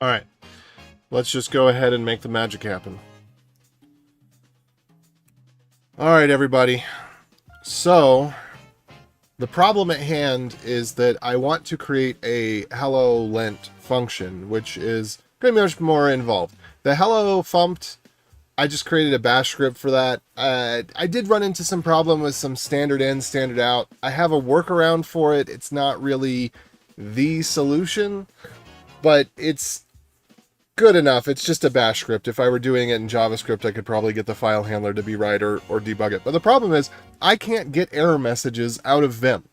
All right, let's just go ahead and make the magic happen. All right, everybody. So the problem at hand is that I want to create a hello lent function, which is pretty much more involved. The hello fumpt, I just created a bash script for that. I did run into some problem with some standard in, standard out. I have a workaround for it. It's not really the solution, but it's good enough. It's just a bash script. If I were doing it in JavaScript, I could probably get the file handler to be right or debug it. But the problem is I can't get error messages out of Vim.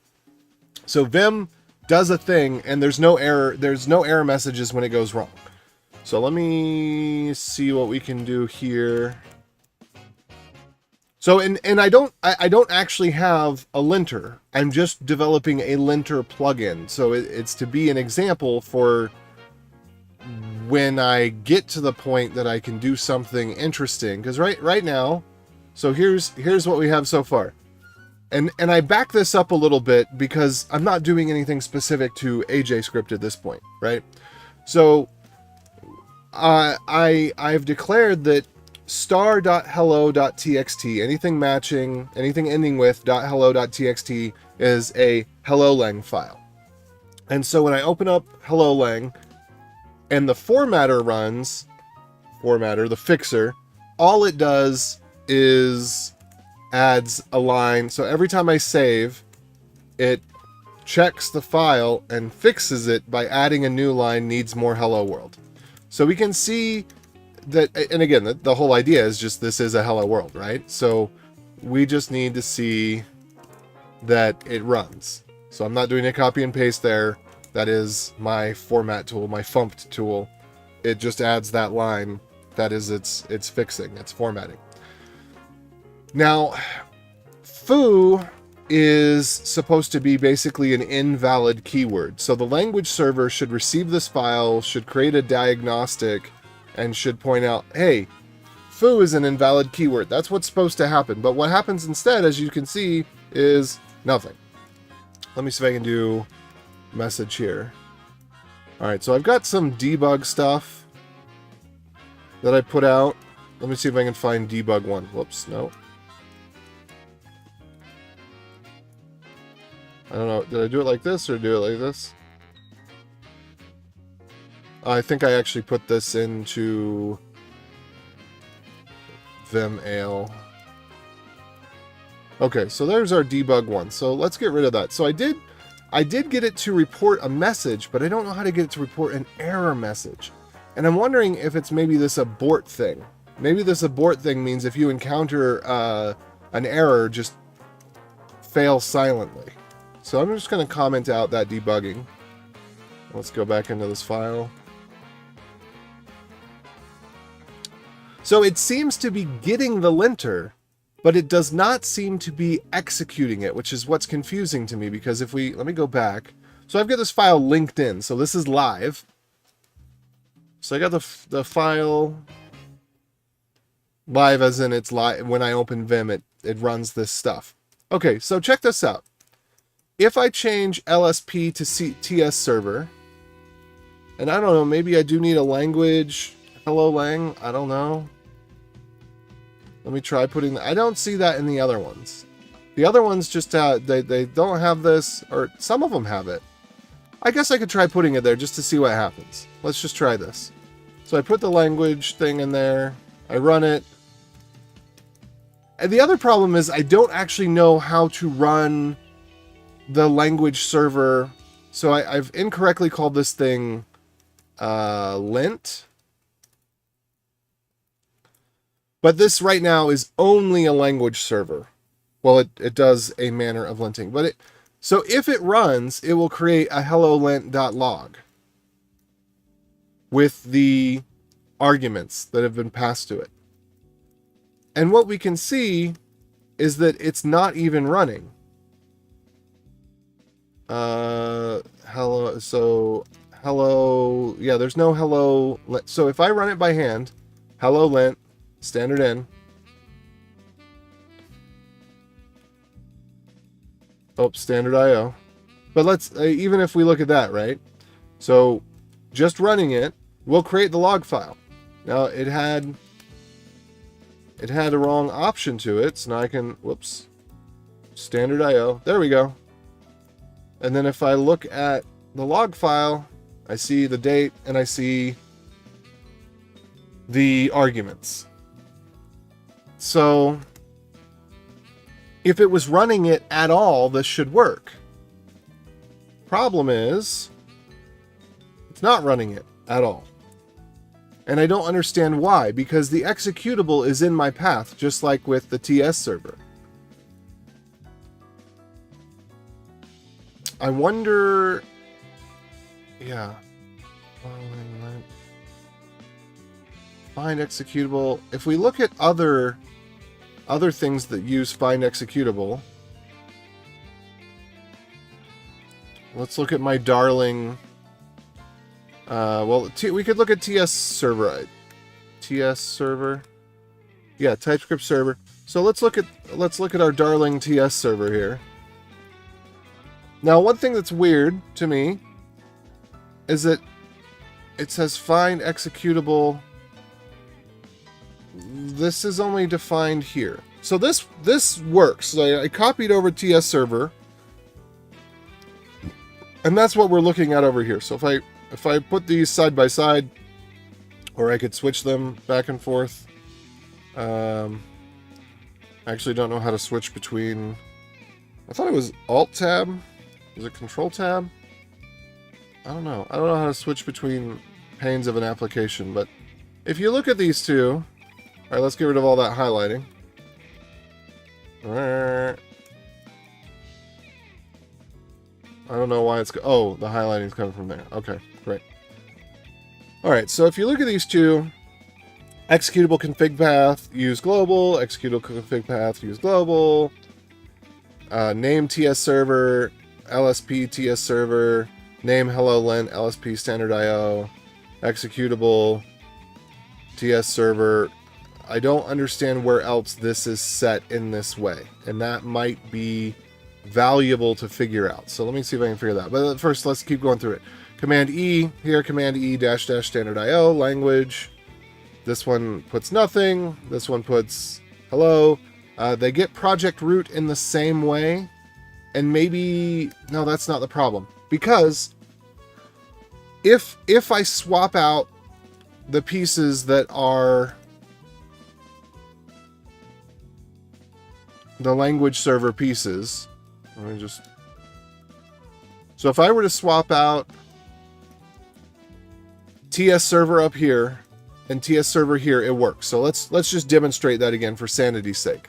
So Vim does a thing and there's no error messages when it goes wrong. So let me see what we can do here. So and I don't actually have a linter. I'm just developing a linter plugin. So it's to be an example for when I get to the point that I can do something interesting. Because right now, so here's what we have so far. And I back this up a little bit because I'm not doing anything specific to AJScript at this point, right? So I've declared that star.hello.txt, anything matching, anything ending with .hello.txt is a hello-lang file. And so when I open up hello-lang and the formatter runs, the fixer, all it does is adds a line. So every time I save, it checks the file and fixes it by adding a new line, needs more hello world. So we can see that, and again, the whole idea is just this is a hello world, right? So we just need to see that it runs. So I'm not doing a copy and paste there. That is my format tool, my fumpt tool. It just adds that line. That is its fixing, its formatting. Now, foo is supposed to be basically an invalid keyword. So the language server should receive this file, should create a diagnostic, and should point out, hey, foo is an invalid keyword. That's what's supposed to happen. But what happens instead, as you can see, is nothing. Let me see if I can do message here. All right, so I've got some debug stuff that I put out. Let me see if I can find debug one. Whoops, no. I don't know. Did I do it like this or do it like this? I think I actually put this into vim-ale. Okay, so there's our debug one. So let's get rid of that. So I did get it to report a message, but I don't know how to get it to report an error message. And I'm wondering if it's maybe this abort thing. Maybe this abort thing means if you encounter an error, just fail silently. So I'm just going to comment out that debugging. Let's go back into this file. So it seems to be getting the linter, but it does not seem to be executing it, which is what's confusing to me, because if let me go back. So I've got this file linked in, so this is live. So I got the file live as in it's live. When I open Vim, it runs this stuff. Okay, so check this out. If I change LSP to TS server, and I don't know, maybe I do need a language, hello lang, I don't know. Let me try putting I don't see that in the other ones. The other ones just, they don't have this, or some of them have it. I guess I could try putting it there just to see what happens. Let's just try this. So I put the language thing in there, I run it. And the other problem is I don't actually know how to run the language server. So I've incorrectly called this thing lint. But this right now is only a language server. Well, it does a manner of linting. But so if it runs, it will create a hello-lint.log with the arguments that have been passed to it. And what we can see is that it's not even running. Hello, so hello, yeah, there's no hello. So if I run it by hand, hello lint, standard in. Oh, standard IO. But let's, even if we look at that, right? So just running it, will create the log file. Now it had a wrong option to it, so now I can, whoops, standard IO. There we go. And then if I look at the log file, I see the date and I see the arguments. So if it was running it at all, this should work. Problem is, it's not running it at all. And I don't understand why, because the executable is in my path, just like with the TS server. I wonder, yeah. Find executable. If we look at other things that use find executable, let's look at my darling. Well, we could look at TS server. TS server. Yeah, TypeScript server. So let's look at our darling TS server here. Now, one thing that's weird to me is that it says find executable. This is only defined here. So this works. So I copied over TS server, and that's what we're looking at over here. So if I put these side by side, or I could switch them back and forth. I actually don't know how to switch between. I thought it was Alt tab. Is it Control tab? I don't know. I don't know how to switch between panes of an application, but if you look at these two, all right, let's get rid of all that highlighting. I don't know why it's... Oh, the highlighting's coming from there. Okay, great. All right, so if you look at these two, executable config path, use global, executable config path, use global, name TS server, LSP TS server, name hello lint, LSP standard IO, executable, TS server. I don't understand where else this is set in this way, and that might be valuable to figure out. So let me see if I can figure that out. But first, let's keep going through it. Command E here, Command E dash dash standard IO, language. This one puts nothing. This one puts hello. They get project root in the same way, and maybe no, that's not the problem, because if I swap out the pieces that are the language server pieces, let me just. So if I were to swap out TS server up here and TS server here, it works. So let's just demonstrate that again for sanity's sake.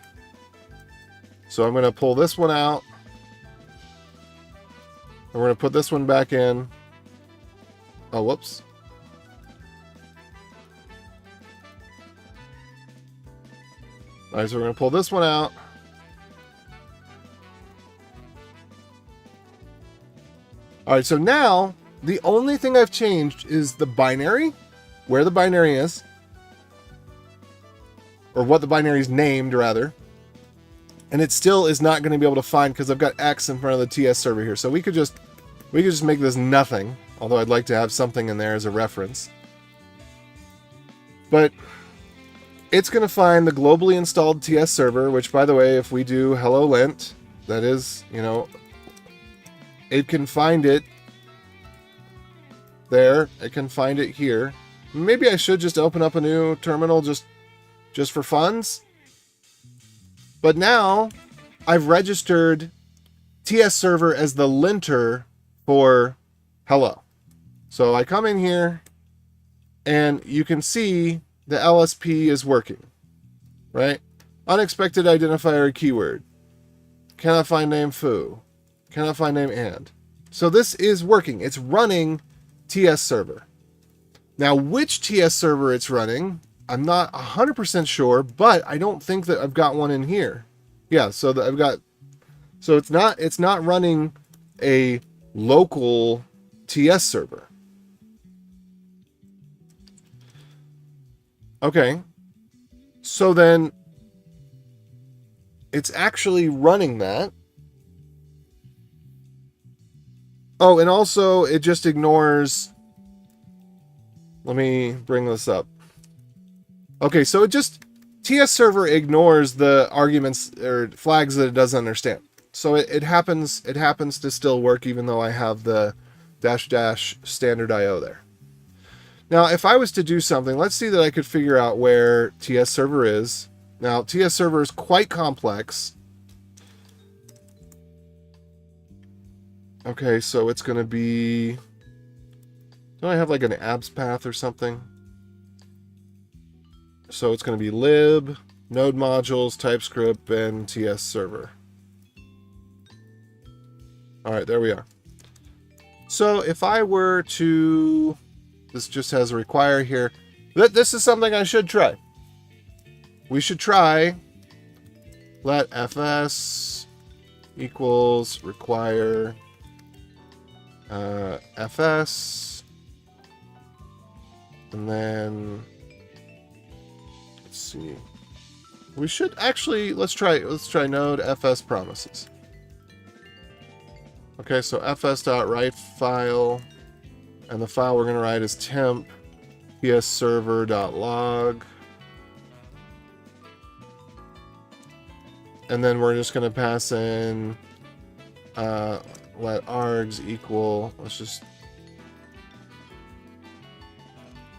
So I'm going to pull this one out. And we're going to put this one back in. Oh, whoops. All right, so we're going to pull this one out. All right, so now the only thing I've changed is the binary, where the binary is, or what the binary is named, rather. And it still is not going to be able to find because I've got X in front of the TS server here. So we could just make this nothing, although I'd like to have something in there as a reference. But it's going to find the globally installed TS server, which, by the way, if we do hello lint, that is, you know, it can find it there. It can find it here. Maybe I should just open up a new terminal just for funs. But now I've registered TS server as the linter for hello. So I come in here and you can see the LSP is working, right? Unexpected identifier keyword. Cannot find name foo. Cannot find name and. So this is working. It's running TS server. Now, which TS server it's running, I'm not 100% sure, but I don't think that I've got one in here. Yeah, so that I've got, so it's not running a local TS server. Okay. So then it's actually running that. Oh, and also it just ignores Let me bring this up. Okay, so it just, TS server ignores the arguments or flags that it doesn't understand. So it happens to still work even though I have the -- standard IO there. Now, if I was to do something, let's see that I could figure out where TS server is. Now, TS server is quite complex. Okay, so it's going to be... Don't I have like an abs path or something? So it's going to be lib, node modules, TypeScript, and TS server. All right, there we are. So if I were to... This just has a require here. This is something I should try. We should try let fs equals require fs, and then let's see. We should actually let's try node fs promises. Okay, so fs.write file, and the file we're going to write is temp tsserver.log. And then we're just going to pass in let args equal, let's just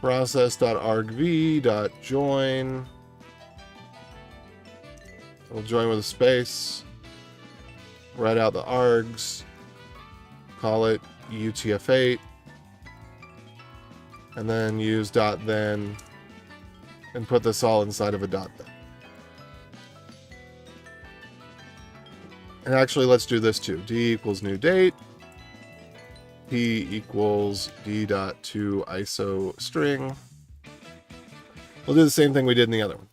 process.argv.join. We'll join with a space. Write out the args. Call it utf8. And then use .then and put this all inside of a .then. And actually, let's do this too. D equals new date. P equals D.to ISO string. We'll do the same thing we did in the other one.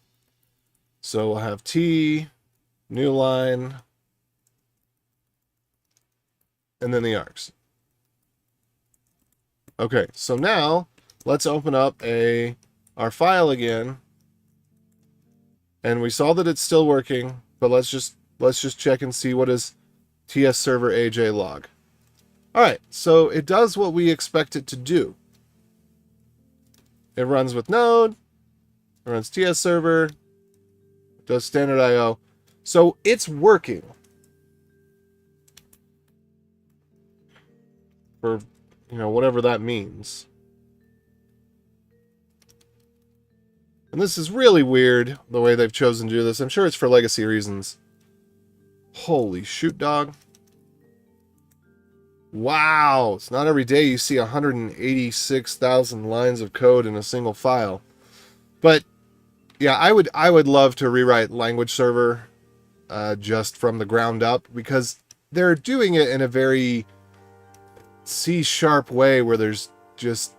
So we'll have T, new line, and then the args. Okay, so now let's open up our file again. And we saw that it's still working, but let's just check and see what is TS server AJ log. All right, so it does what we expect it to do. It runs with Node, it runs TS server, it does standard IO. So it's working. For, whatever that means. And this is really weird, the way they've chosen to do this. I'm sure it's for legacy reasons. Holy shoot, dog. Wow. It's not every day you see 186,000 lines of code in a single file. But yeah, I would love to rewrite language server just from the ground up, because they're doing it in a very C# way where there's just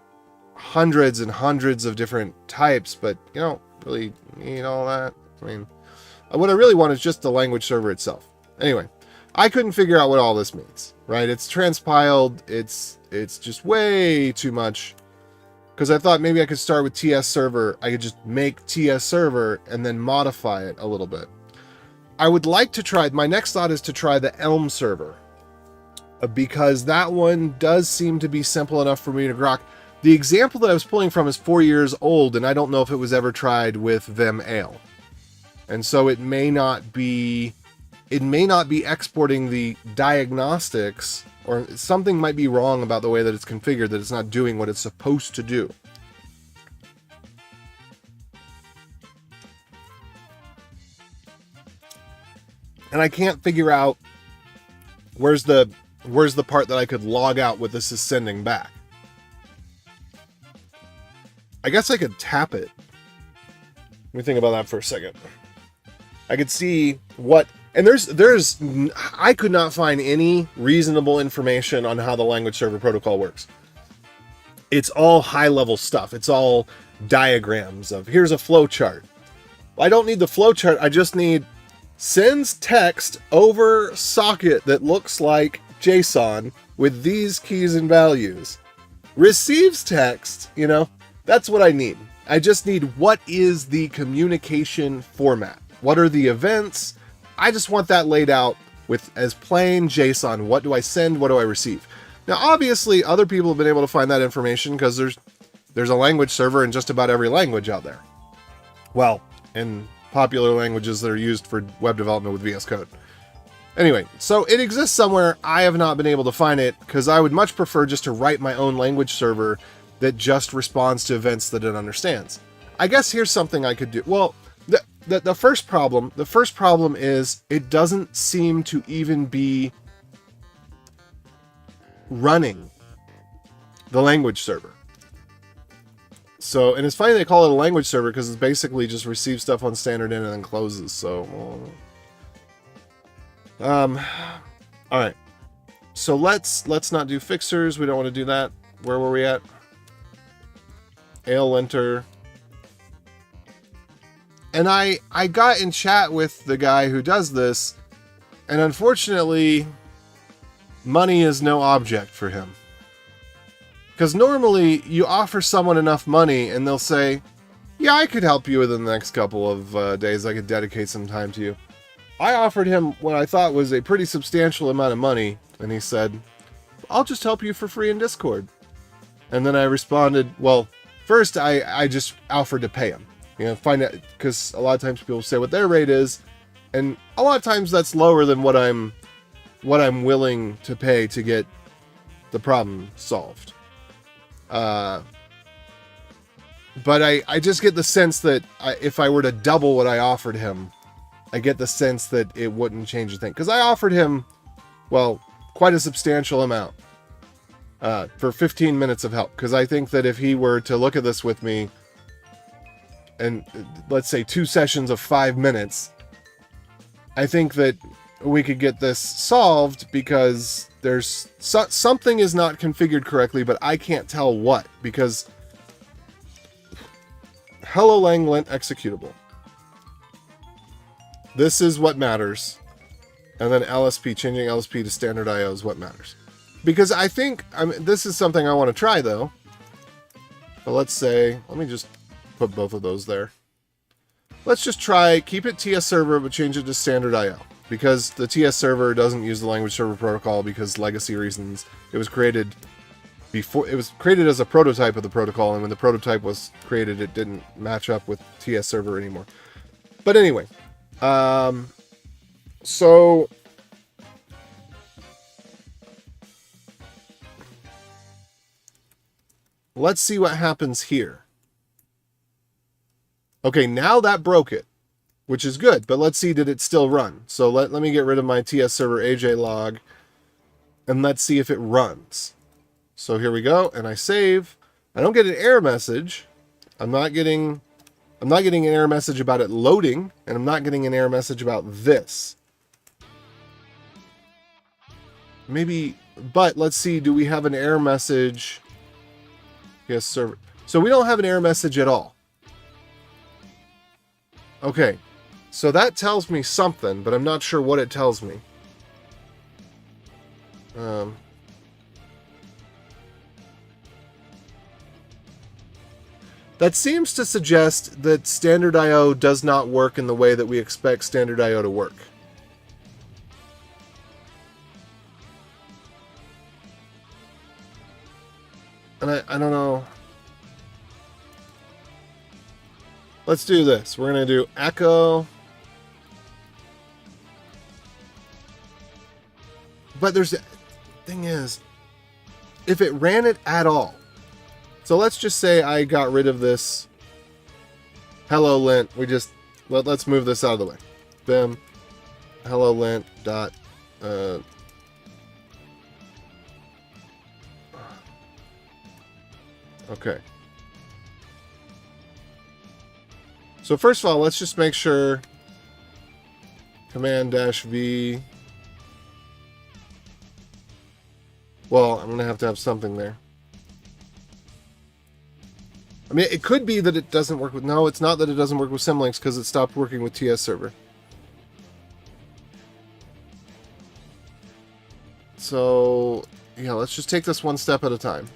hundreds and hundreds of different types, but you don't really need all that. I mean, what I really want is just the language server itself. Anyway, I couldn't figure out what all this means, right? It's transpiled. It's just way too much, because I thought maybe I could start with TS server. I could just make TS server and then modify it a little bit. I would like to try, my next thought is to try the Elm server, because that one does seem to be simple enough for me to grok. The example that I was pulling from is 4 years old, and I don't know if it was ever tried with vim-ale. And so it may not be exporting the diagnostics, or something might be wrong about the way that it's configured, that it's not doing what it's supposed to do. And I can't figure out where's the part that I could log out what this is sending back. I guess I could tap it. Let me think about that for a second. I could see what, and I could not find any reasonable information on how the language server protocol works. It's all high level stuff. It's all diagrams of, here's a flow chart. I don't need the flow chart. I just need sends text over socket that looks like JSON with these keys and values. Receives text, that's what I need. I just need what is the communication format? What are the events? I just want that laid out with as plain JSON. What do I send? What do I receive? Now, obviously, other people have been able to find that information because there's There's a language server in just about every language out there. Well, in popular languages that are used for web development with VS Code. Anyway, so it exists somewhere. I have not been able to find it because I would much prefer just to write my own language server that just responds to events that it understands. I guess here's something I could do. Well, the first problem is it doesn't seem to even be running the language server. So, and it's funny they call it a language server because it's basically just receives stuff on standard in and then closes. So, all right. So let's not do fixers. We don't want to do that. Where were we at? linter. And I got in chat with the guy who does this, and unfortunately, money is no object for him. Because normally, you offer someone enough money, and they'll say, yeah, I could help you within the next couple of days. I could dedicate some time to you. I offered him what I thought was a pretty substantial amount of money, and he said, I'll just help you for free in Discord. And then I responded, well, first I just offered to pay him. You know, find out, because a lot of times people say what their rate is, and a lot of times that's lower than what I'm willing to pay to get the problem solved. But I just get the sense that if I were to double what I offered him, I get the sense that it wouldn't change a thing. Because I offered him, well, quite a substantial amount for 15 minutes of help. Because I think that if he were to look at this with me, and let's say 2 sessions of 5 minutes, I think that we could get this solved because there's something is not configured correctly, but I can't tell what, because hello lang lint executable. This is what matters. And then LSP, changing LSP to standard IO is what matters. Because I think, this is something I want to try though. But let's say, let me just put both of those there. Let's just try, keep it TS server, but change it to standard IO. Because the TS server doesn't use the language server protocol because legacy reasons. It was created before, it was created as a prototype of the protocol, and when the prototype was created, it didn't match up with TS server anymore. But anyway, so let's see what happens here. Okay, now that broke it, which is good, but let's see, did it still run? So let me get rid of my TS server AJ log, and let's see if it runs. So here we go, and I save. I don't get an error message. I'm not getting an error message about it loading, and I'm not getting an error message about this. Maybe, but let's see, do we have an error message? Yes, server. So we don't have an error message at all. Okay, so that tells me something, but I'm not sure what it tells me. That seems to suggest that standard IO does not work in the way that we expect standard IO to work. And I don't know. Let's do this. We're going to do echo. But there's the thing is, if it ran it at all. So let's just say I got rid of this hello lint. We just let's move this out of the way. Vim hello lint dot okay. So first of all, let's just make sure command-v. Well, I'm going to have something there. I mean, it could be that it doesn't work with... No, it's not that it doesn't work with Symlinks because it stopped working with TS server. So, yeah, let's just take this one step at a time.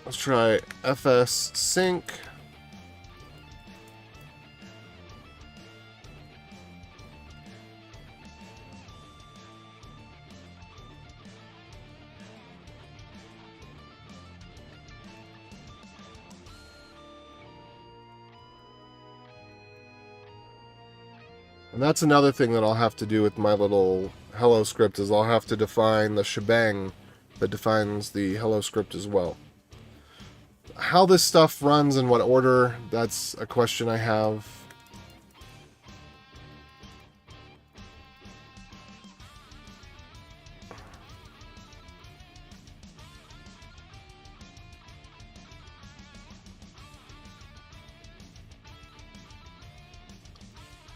Let's try fs sync. And that's another thing that I'll have to do with my little hello script, is I'll have to define the shebang that defines the hello script as well. How this stuff runs in what order, that's a question I have.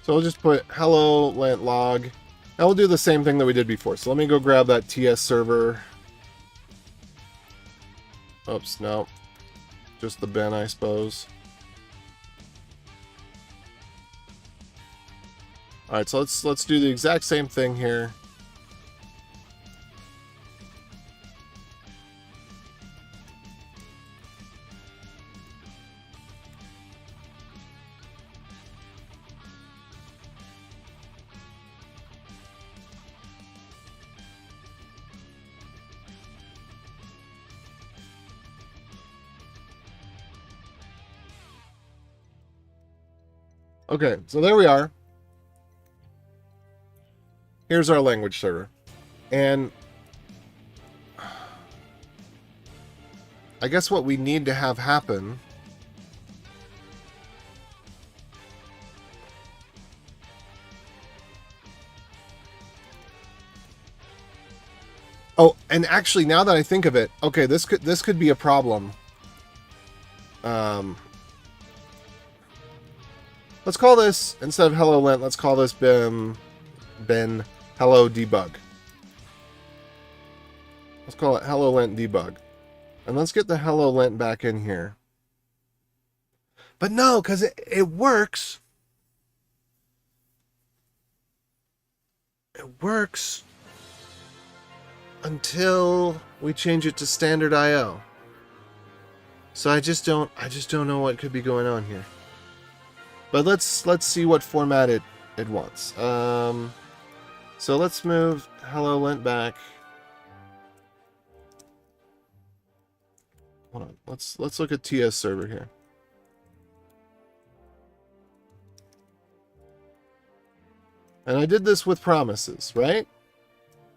So we'll just put hello lent log. And we'll do the same thing that we did before. So let me go grab that TS server. Oops, no. Just the bin, I suppose. Alright, so let's do the exact same thing here. Okay, so there we are. Here's our language server. And I guess what we need to have happen oh, and actually now that I think of it, okay, this could be a problem. Let's call this, instead of hello lent, let's call this bin hello debug. Let's call it hello lent debug. And let's get the hello lent back in here. But no, because it works. It works until we change it to standard IO. So I just don't know what could be going on here. But let's see what format it wants. So let's move hello lent back. Hold on. Let's look at TS server here. And I did this with promises, right?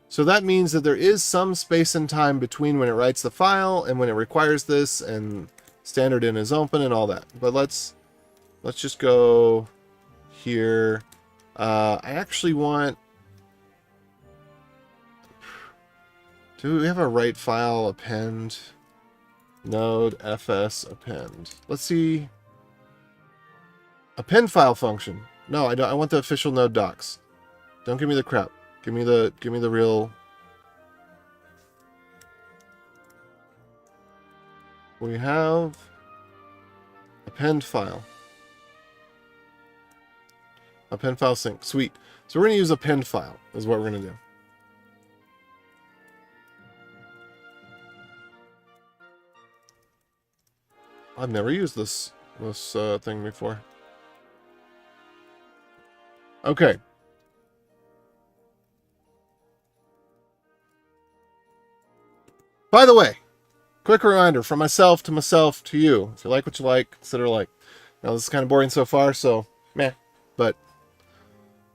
So that means that there is some space and time between when it writes the file and when it requires this, and standard in is open and all that. But let's just go here. I actually want... Do we have a write file append? Node fs append. Let's see. Append file function. No, I don't. I want the official node docs. Don't give me the crap. Give me the real. We have append file. Append file sync. Sweet. So we're going to use append file is what we're going to do. I've never used this thing before. Okay. By the way, quick reminder from myself to you. If you like what you like, consider like. Now this is kind of boring so far, so meh. But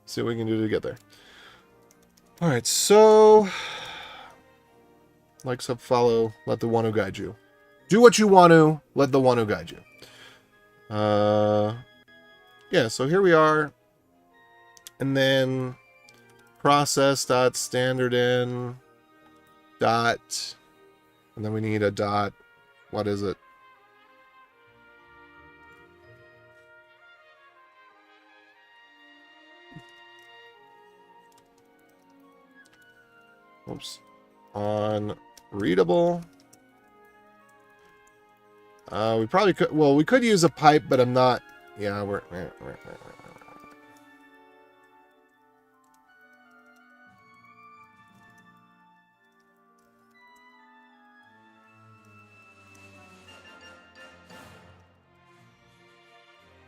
see what we can do to get there. All right, so like, sub, follow, let the one who guide you. Do what you want to, let the one who guide you. Yeah, so here we are. And then process.standardin dot, and then we need a dot, what is it? Oops. On readable. We probably could, well, we could use a pipe, but I'm not, yeah, we're going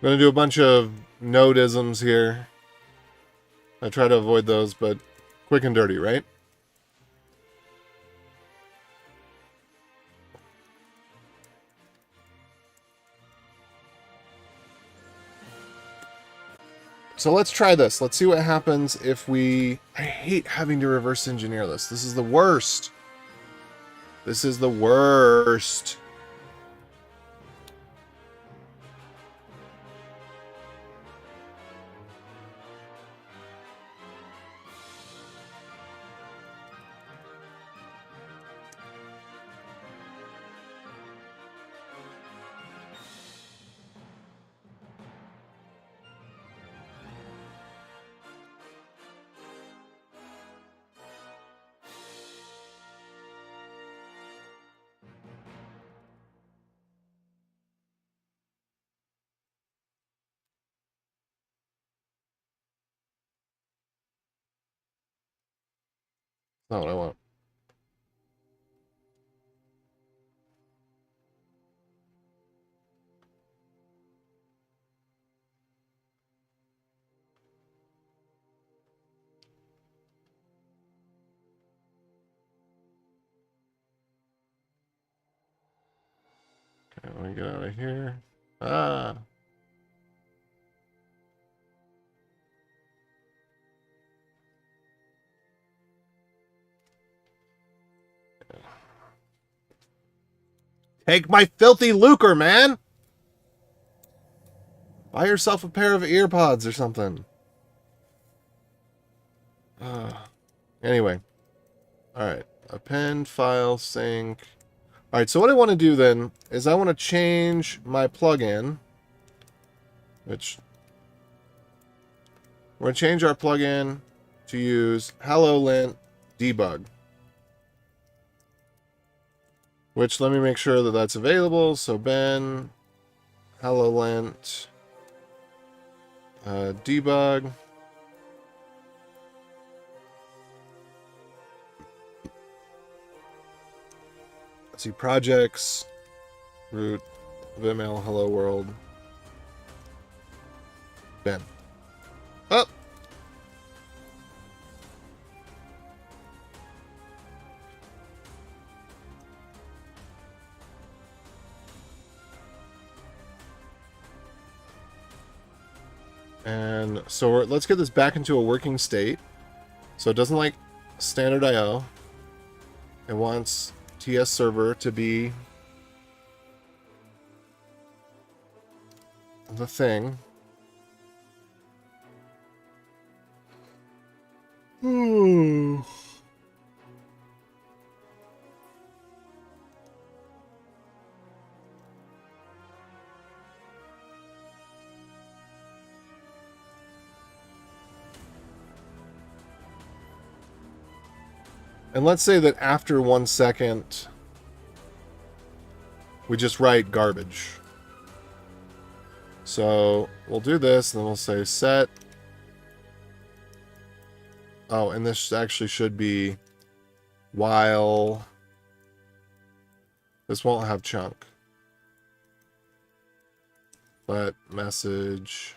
to do a bunch of node-isms here. I try to avoid those, but quick and dirty, right? So let's try this. Let's see what happens if we... I hate having to reverse engineer this. This is the worst. This is the worst. Not what I want. Okay, let me get out of here. Ah. Take my filthy lucre, man! Buy yourself a pair of earpods or something. Anyway. Alright. Append, file, sync. Alright, so what I want to do then is I want to change my plugin. Which... we're going to change our plugin to use HelloLint debug. Which, let me make sure that that's available. So Ben, HelloLint, debug. Let's see, projects, root, vim-ale, hello world, Ben. Oh! And so let's get this back into a working state. So it doesn't like standard IO. It wants TS server to be the thing. And let's say that after 1 second, we just write garbage. So we'll do this, and then we'll say set. Oh, and this actually should be while. This won't have chunk. But message.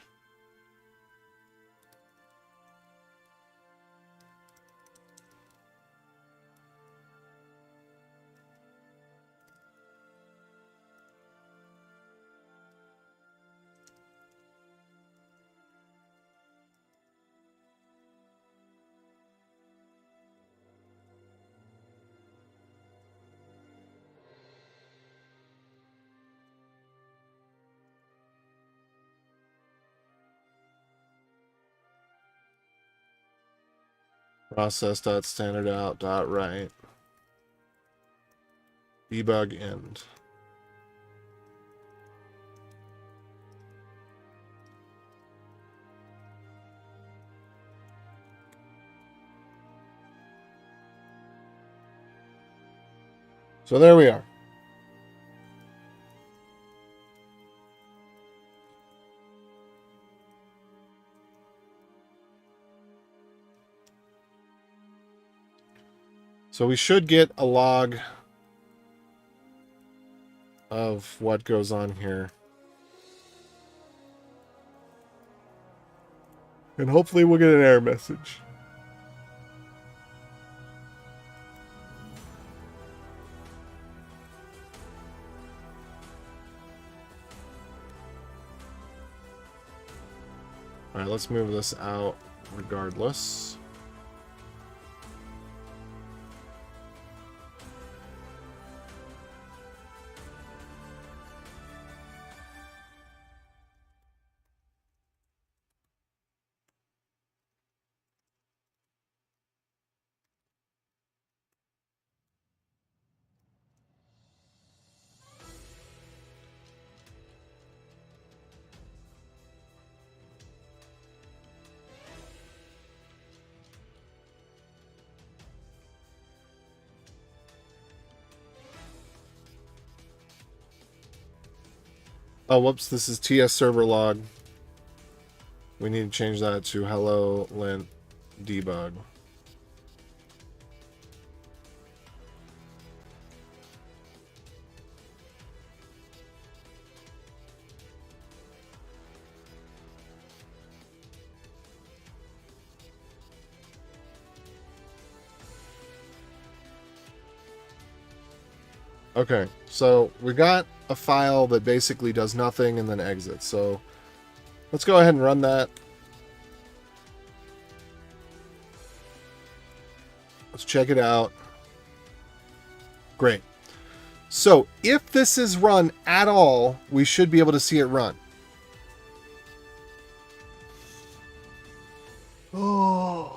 Process.standardout.write. Debug end. So there we are. So we should get a log of what goes on here. And hopefully we'll get an error message. All right, let's move this out regardless. Oh, whoops, this is TS server log. We need to change that to hello lint debug. Okay, so we got a file that basically does nothing and then exits. So let's go ahead and run that. Let's check it out. Great. So if this is run at all, we should be able to see it run. Oh.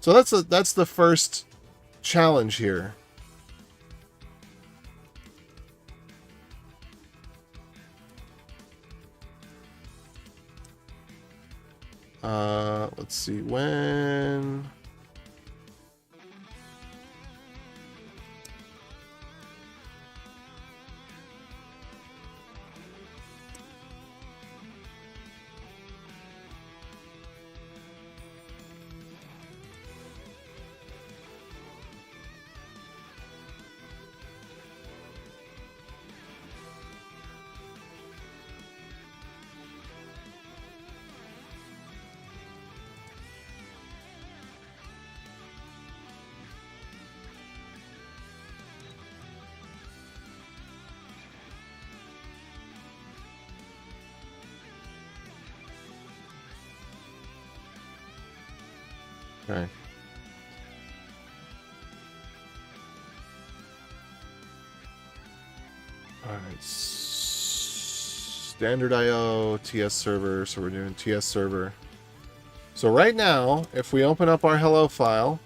So that's the first challenge here. Let's see when. Okay. All right. Standard IO, TS server. So we're doing TS server. So right now, if we open up our hello file,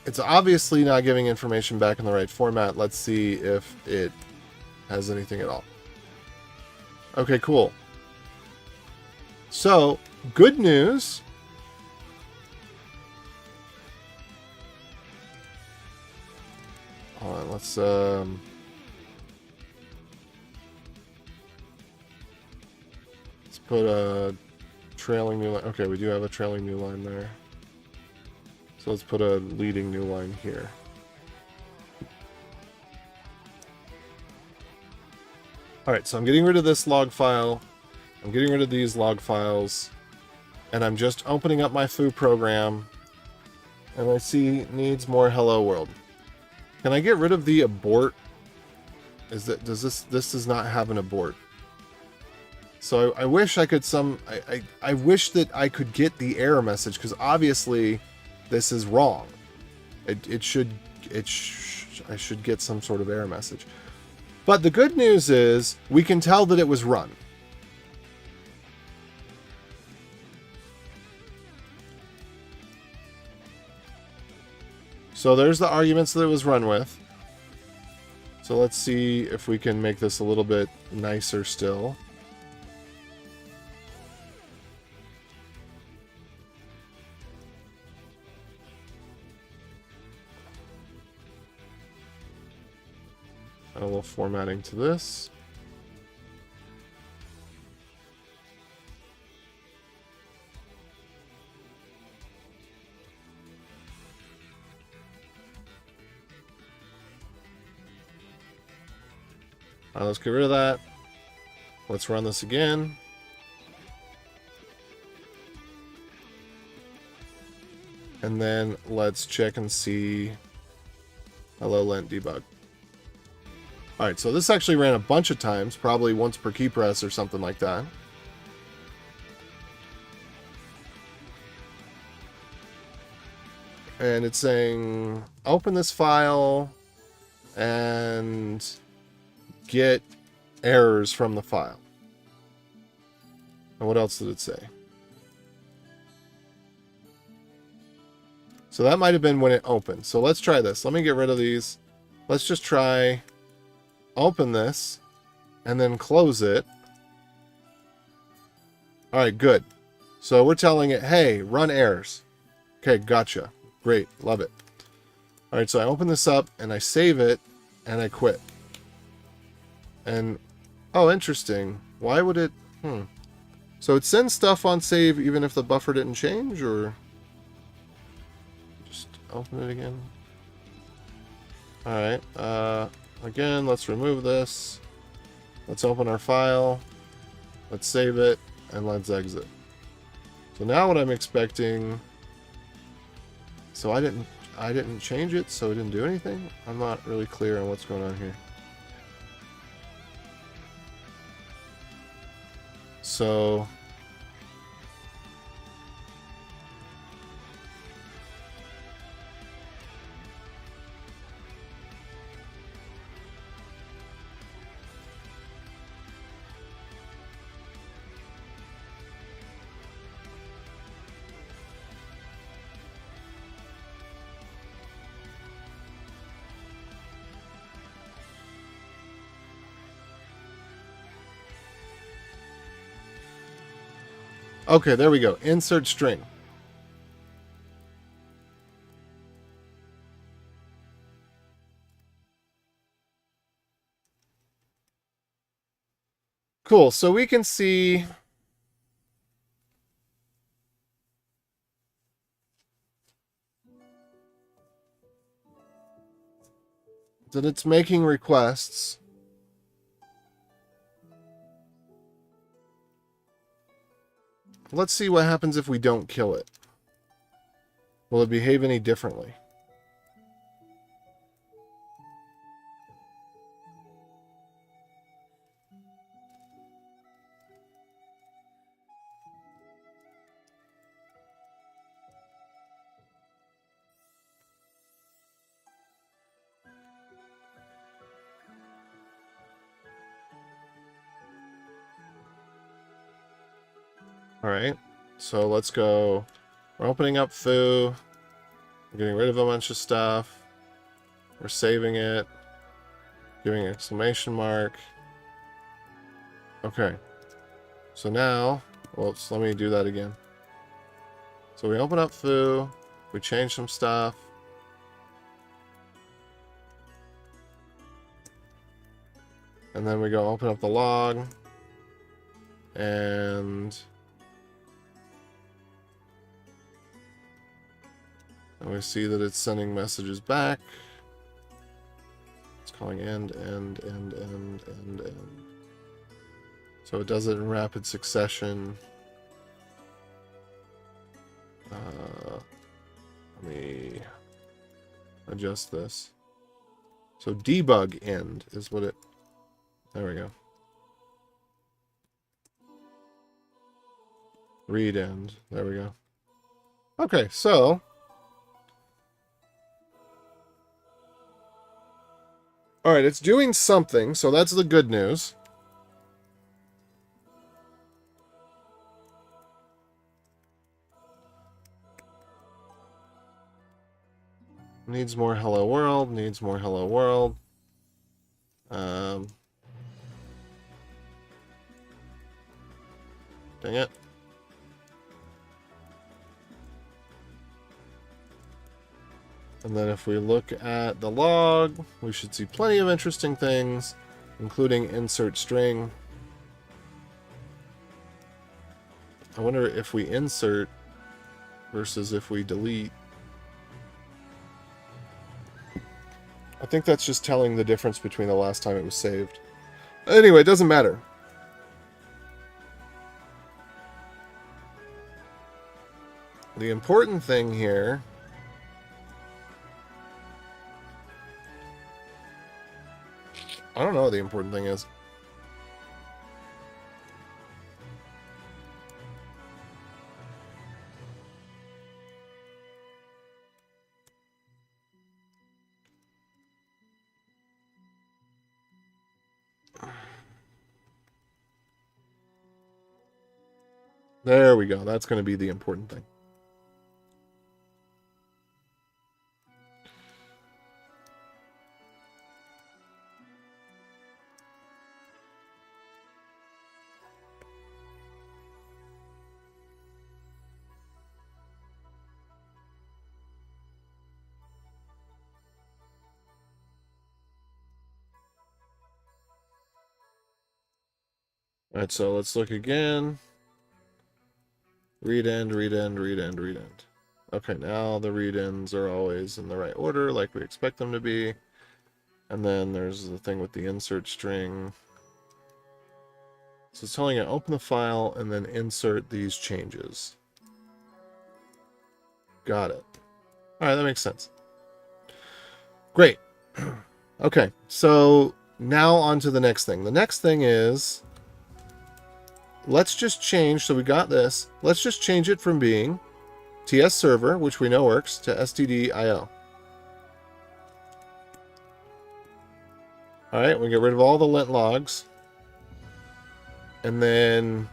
it's obviously not giving information back in the right format. Let's see if it has anything at all. Okay, cool. So, good news. Hold on, let's put a trailing new line. Okay, we do have a trailing new line there. So let's put a leading new line here. Alright, so I'm getting rid of this log file. I'm getting rid of these log files. And I'm just opening up my foo program. And I see needs more hello world. Can I get rid of the abort? Does this does not have an abort. So I wish I could I wish that I could get the error message, because obviously this is wrong. I should get some sort of error message. But the good news is we can tell that it was run. So there's the arguments that it was run with. So let's see if we can make this a little bit nicer still. Add a little formatting to this. All right, let's get rid of that. Let's run this again. And then let's check and see hello lent debug. All right, so this actually ran a bunch of times, probably once per key press or something like that. And it's saying, open this file and get errors from the file. And what else did it say? So that might have been when it opened. So let's try this. Let me get rid of these. Let's just try open this and then close it. All right, good. So we're telling it, hey, run errors. Okay, gotcha. Great, love it. All right, so I open this up and I save it and I quit. And, oh, interesting. Why would it, So it sends stuff on save even if the buffer didn't change, or just open it again? All right, again, let's remove this. Let's open our file. Let's save it and let's exit. So now what I'm expecting, so I didn't change it, so it didn't do anything? I'm not really clear on what's going on here. So okay, there we go. Insert string. Cool. So we can see that it's making requests. Let's see what happens if we don't kill it. Will it behave any differently? All right, so let's go. We're opening up foo. We're getting rid of a bunch of stuff. We're saving it. Giving an exclamation mark. Okay. So now, whoops, let me do that again. So we open up foo. We change some stuff. And then we go open up the log. And we see that it's sending messages back. It's calling end. So it does it in rapid succession. Let me adjust this. So debug end is what it... There we go. Read end. There we go. Okay, so... Alright, it's doing something, so that's the good news. Needs more hello world, needs more hello world. Dang it. And then if we look at the log, we should see plenty of interesting things, including insert string. I wonder if we insert versus if we delete. I think that's just telling the difference between the last time it was saved. Anyway, it doesn't matter. The important thing here I don't know what the important thing is. There we go. That's going to be the important thing. All right, so let's look again. Read end, read end, read end, read end. Okay, now the read ends are always in the right order, like we expect them to be. And then there's the thing with the insert string. So it's telling it open the file and then insert these changes. Got it. All right, that makes sense. Great. Okay, so now on to the next thing. The next thing is, let's just change, so we got this. Let's just change it from being TS server, which we know works, to stdio. All right, we get rid of all the lint logs. And then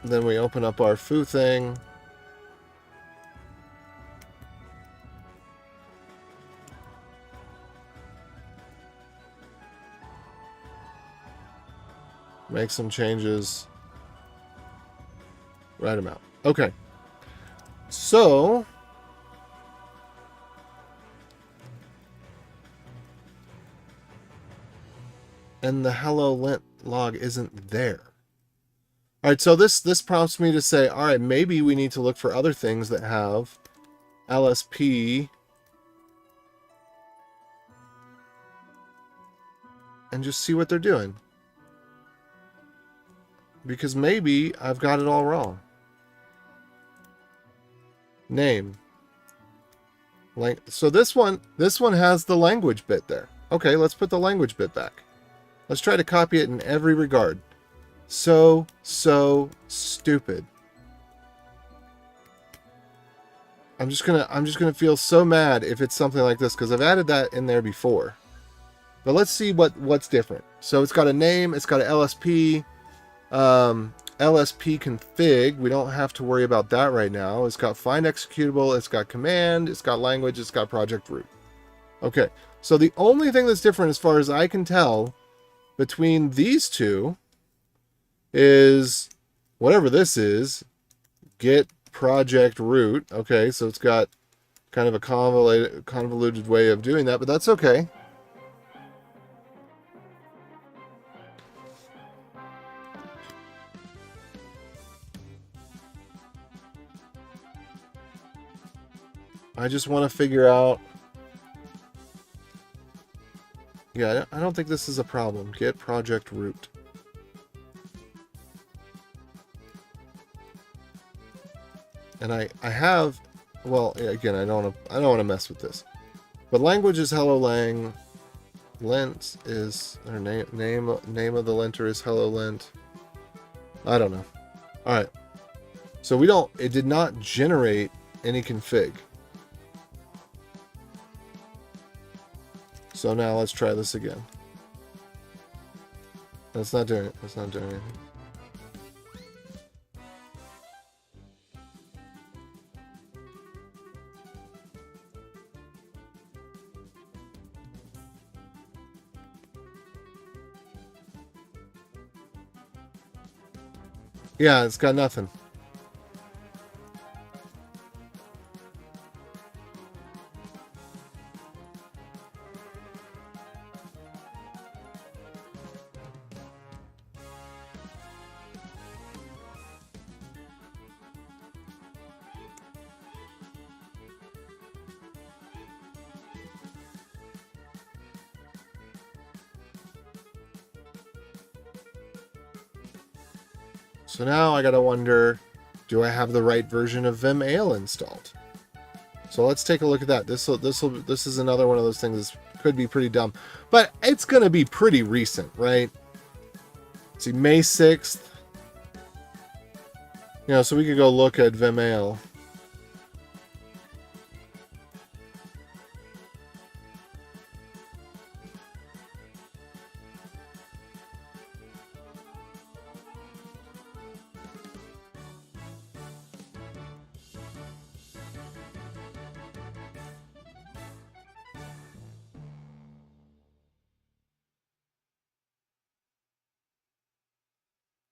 we open up our foo thing. Make some changes. Write them out. Okay. So and the hello lint log isn't there. All right, so this prompts me to say, all right, maybe we need to look for other things that have LSP and just see what they're doing. Because maybe I've got it all wrong. Name. So this one has the language bit there. Okay, let's put the language bit back. Let's try to copy it in every regard. So stupid. I'm just gonna feel so mad if it's something like this, because I've added that in there before. But let's see what's different. So it's got a name, it's got an LSP, LSP config. We don't have to worry about that right now. It's got find executable, it's got command, it's got language, it's got project root. Okay, so the only thing that's different as far as I can tell between these two is whatever this is, get project root. Okay, so it's got kind of a convoluted way of doing that, but that's okay. I just want to figure out. Yeah, I don't think this is a problem. Get project root. And I have, well, again, I don't want to mess with this. But language is hello lang. Lint is, or name of the linter is hello lint. I don't know. All right. So it did not generate any config. So now let's try this again. That's not doing it. That's not doing anything. Yeah, it's got nothing. So now I gotta wonder, do I have the right version of vim-ale installed? So let's take a look at that. This is another one of those things that could be pretty dumb, but it's going to be pretty recent, right? See, May 6th. You know, so we could go look at vim-ale.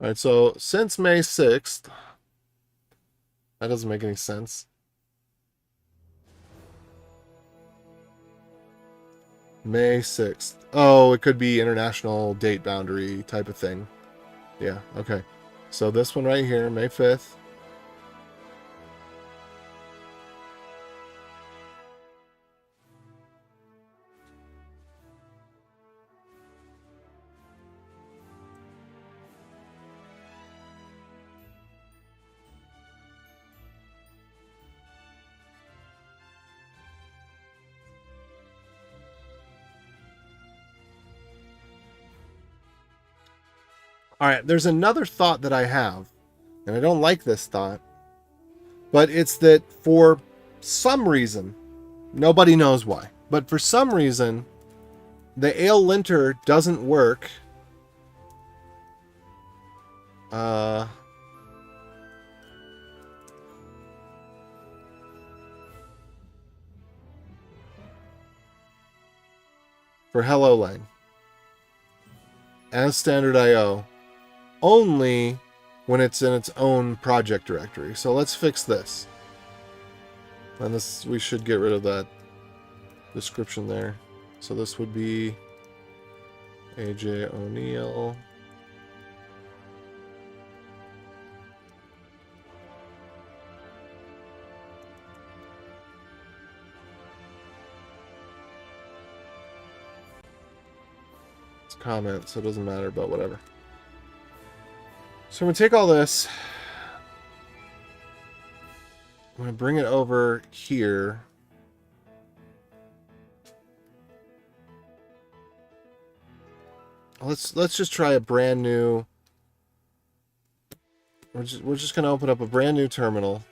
All right, so since May 6th, that doesn't make any sense. May 6th. Oh, it could be international date boundary type of thing. Yeah, okay. So this one right here, May 5th. All right, there's another thought that I have, and I don't like this thought, but it's that for some reason, nobody knows why, but for some reason, the ale linter doesn't work. For HelloLang as standard IO only when it's in its own project directory. So let's fix this. And this, we should get rid of that description there. So this would be AJ O'Neill. It's a comment, so it doesn't matter, but whatever. So I'm going to take all this. I'm going to bring it over here. Let's just try a brand new. We're just going to open up a brand new terminal.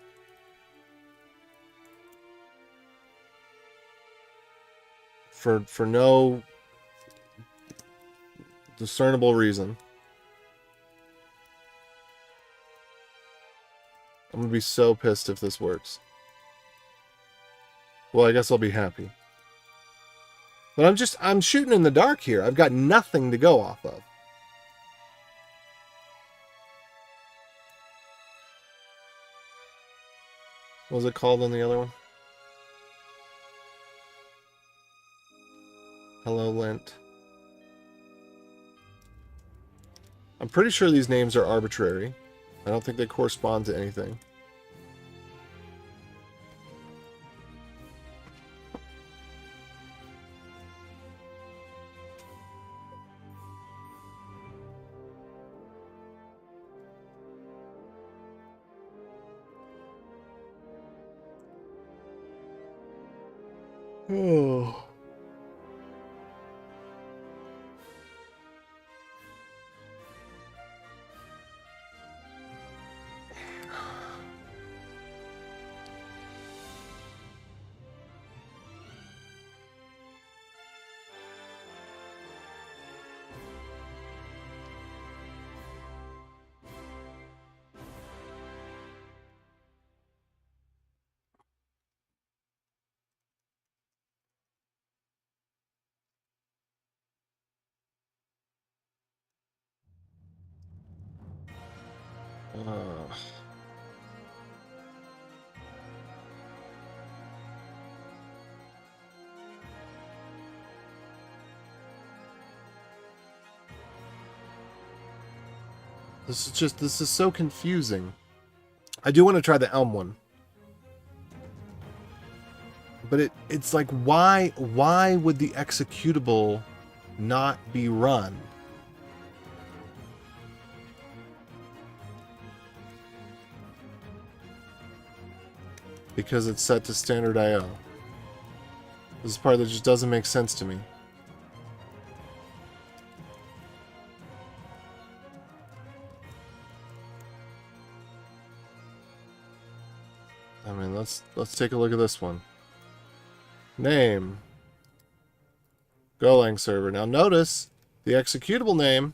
For no discernible reason. I'm gonna be so pissed if this works. Well, I guess I'll be happy. But I'm shooting in the dark here. I've got nothing to go off of. What was it called on the other one? Hello, Lint. I'm pretty sure these names are arbitrary. I don't think they correspond to anything. Oh. This is so confusing. I do want to try the Elm one. But it's like, why would the executable not be run? because it's set to standard IO. This is the part that just doesn't make sense to me. I mean, let's take a look at this one. Name. Golang server. Now notice the executable name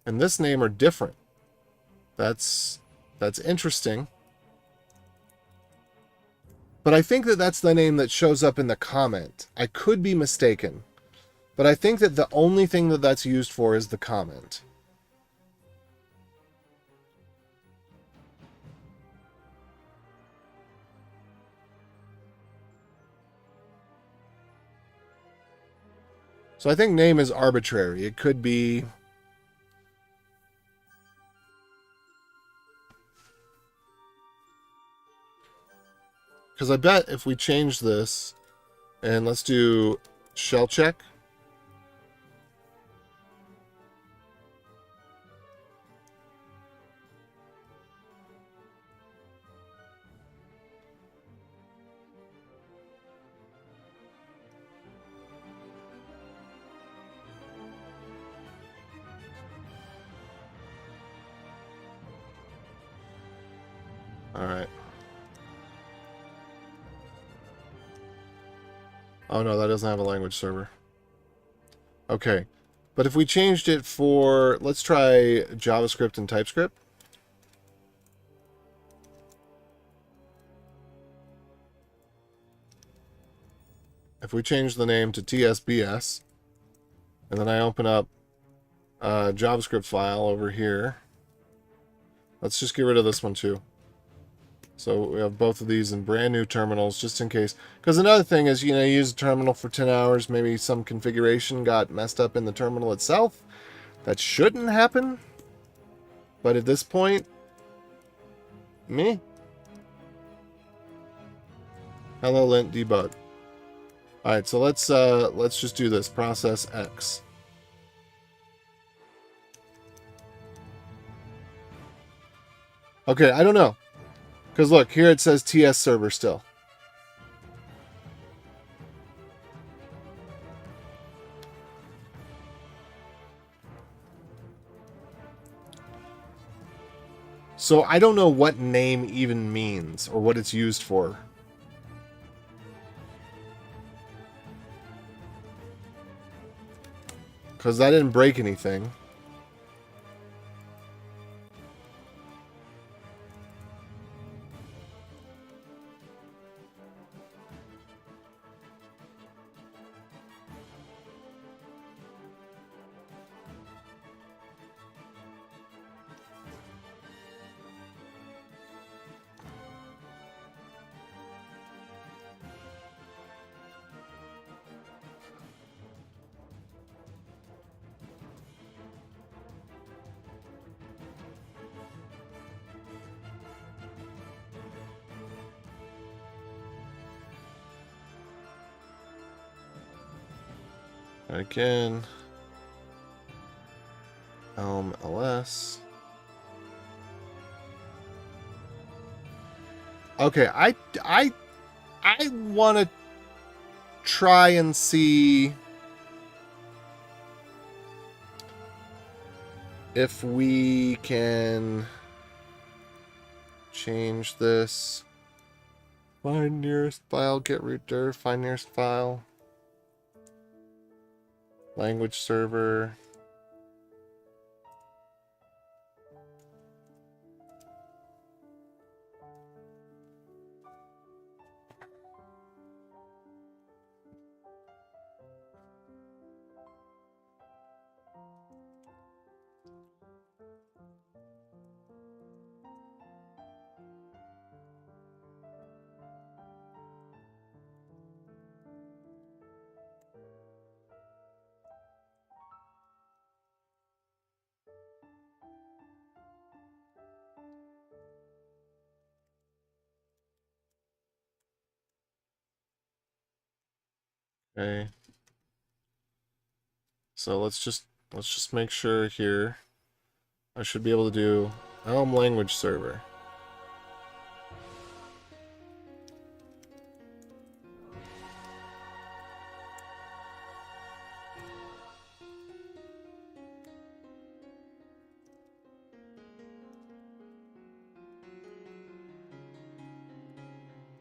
and this name are different. That's interesting. But I think that that's the name that shows up in the comment. I could be mistaken. But I think that the only thing that that's used for is the comment. So I think name is arbitrary. It could be... Because I bet if we change this, and let's do shell check. All right. Oh no, that doesn't have a language server. Okay. But if we changed it for, let's try JavaScript and TypeScript. If we change the name to TSBS, and then I open up a JavaScript file over here. Let's just get rid of this one too. So we have both of these in brand new terminals, just in case. Because another thing is, you use a terminal for 10 hours, maybe some configuration got messed up in the terminal itself. That shouldn't happen. But at this point, meh. Hello lint debug. Alright, so let's just do this. Process X. Okay, I don't know. Because look, here it says TS server still. So I don't know what name even means or what it's used for. Because that didn't break anything. Again, LS. Okay, I want to try and see if we can change this. Find nearest file, get root dir, find nearest file. Language server. Okay. So let's just make sure here. I should be able to do Elm language server.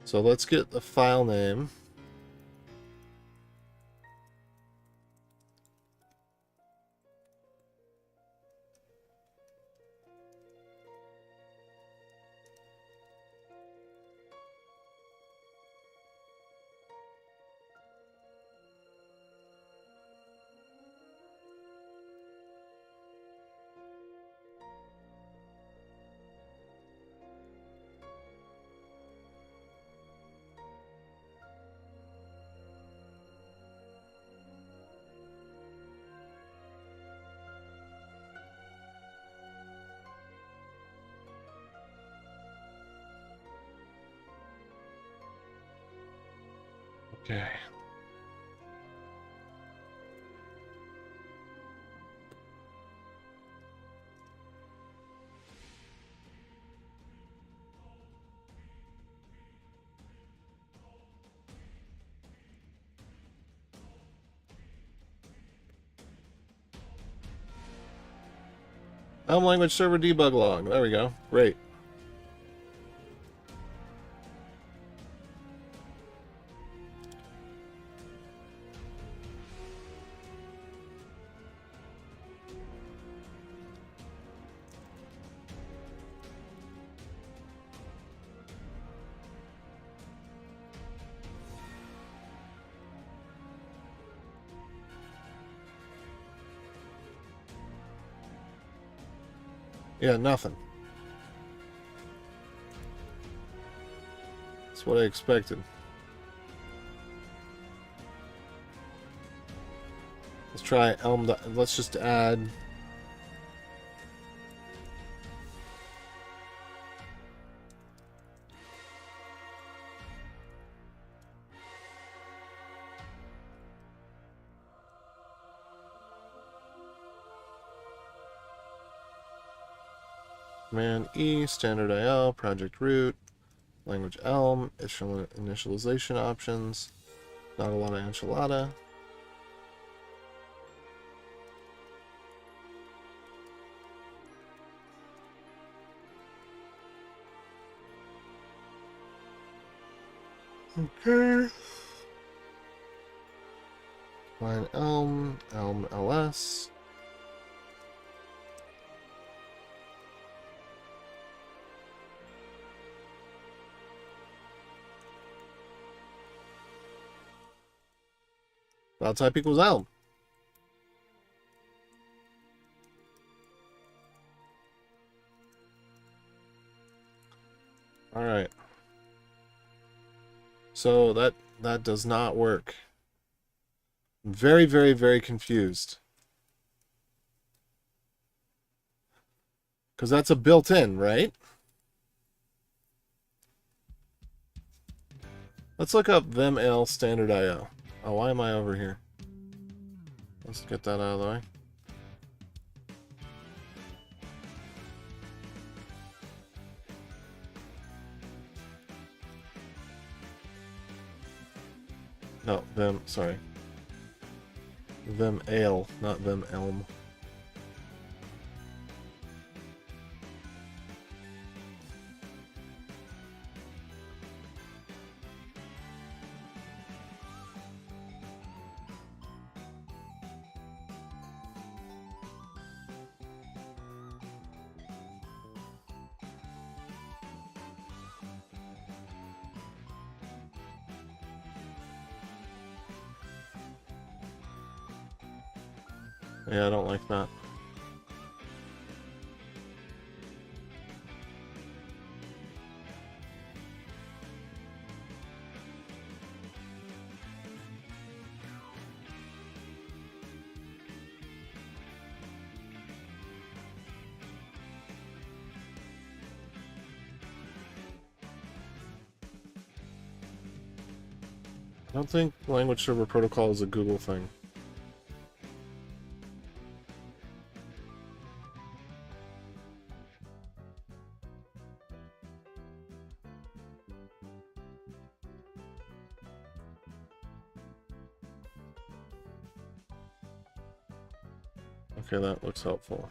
So let's get the file name. Okay. Language server debug log. There we go. Great. Yeah, nothing. That's what I expected. Let's try Elm. Let's just add. Command E, standard IO, project root, language Elm, initialization options, not a lot of enchilada. Okay. Line Elm, Elm LS. File type equals Elm. All right. So that does not work. I'm very, very, very confused. Because that's a built-in, right? Let's look up vim-ale standard IO. Oh, why am I over here? Let's get that out of the way. No, sorry. Vim-ale, not vim-elm. Yeah, I don't like that. I don't think language server protocol is a Google thing. Okay, that looks helpful.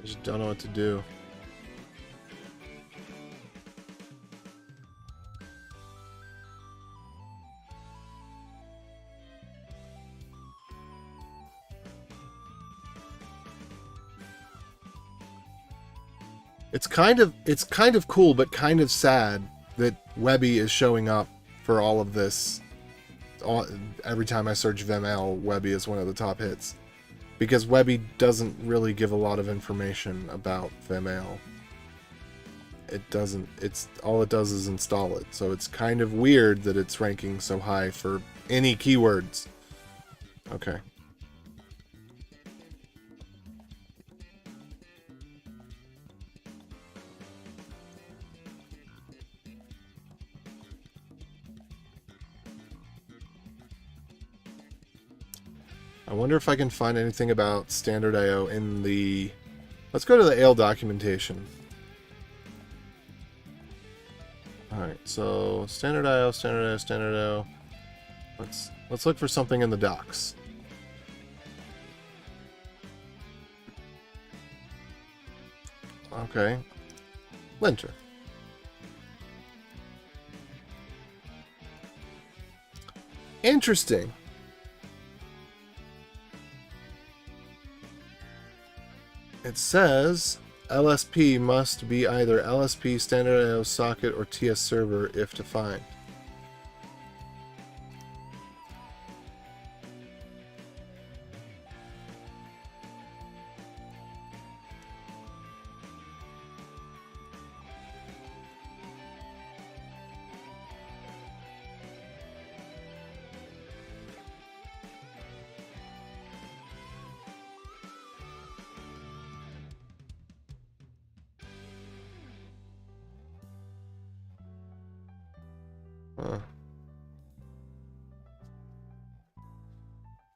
I just don't know what to do. It's kind of cool, but kind of sad that Webby is showing up for all of this. Every time I search vim-ale, Webby is one of the top hits. Because Webby doesn't really give a lot of information about vim-ale. It doesn't, all it does is install it. So it's kind of weird that it's ranking so high for any keywords. Okay. I wonder if I can find anything about standard I/O in the... Let's go to the ALE documentation. Alright, so standard I/O, standard I/O, standard I/O. Let's look for something in the docs. Okay. Linter. Interesting. It says LSP must be either LSP, standard I/O socket, or TS server if defined.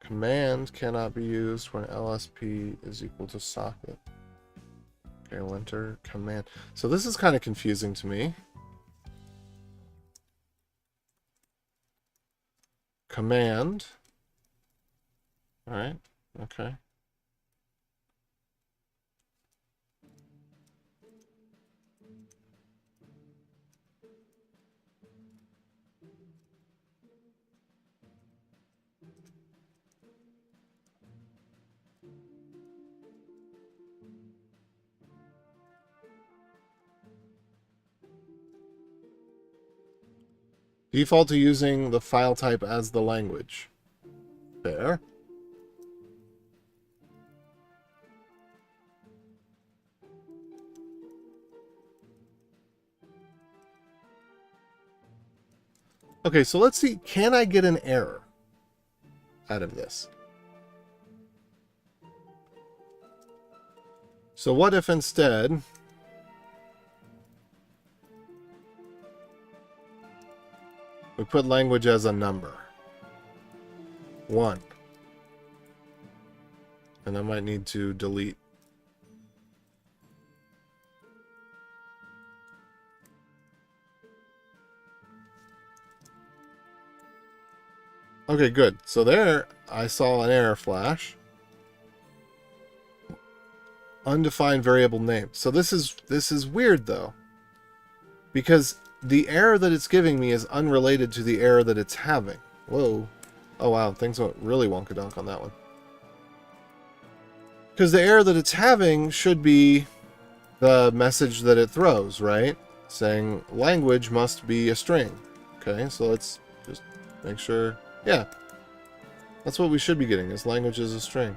Command cannot be used when LSP is equal to socket. Okay, linter, command. So this is kind of confusing to me. Command. Alright, okay. Default to using the file type as the language. Fair. Okay, so let's see. Can I get an error out of this? So what if instead... we put language as a number. 1. And I might need to delete. Okay, good. So there I saw an error flash. Undefined variable name. So this is weird though. Because the error that it's giving me is unrelated to the error that it's having. Whoa. Oh wow, things went really wonka-donk on that one. Because the error that it's having should be the message that it throws, right? Saying language must be a string. Okay, so let's just make sure. Yeah. That's what we should be getting, is language is a string.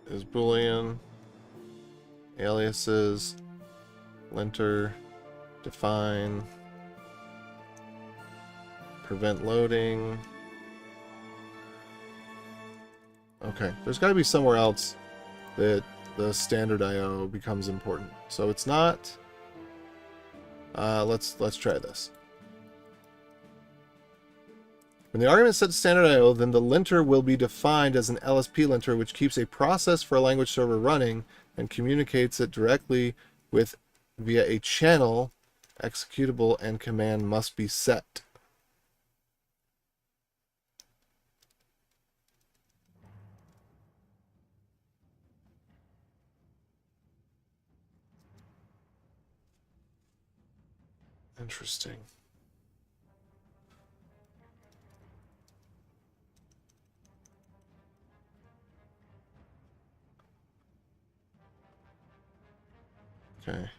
Is Boolean, aliases, linter, define, prevent loading. Okay, there's got to be somewhere else that the standard I/O becomes important. So it's not. Let's try this. When the argument is set to standard I/O, then the linter will be defined as an LSP linter, which keeps a process for a language server running and communicates it directly with via a channel. Executable and command must be set. Interesting. Okay.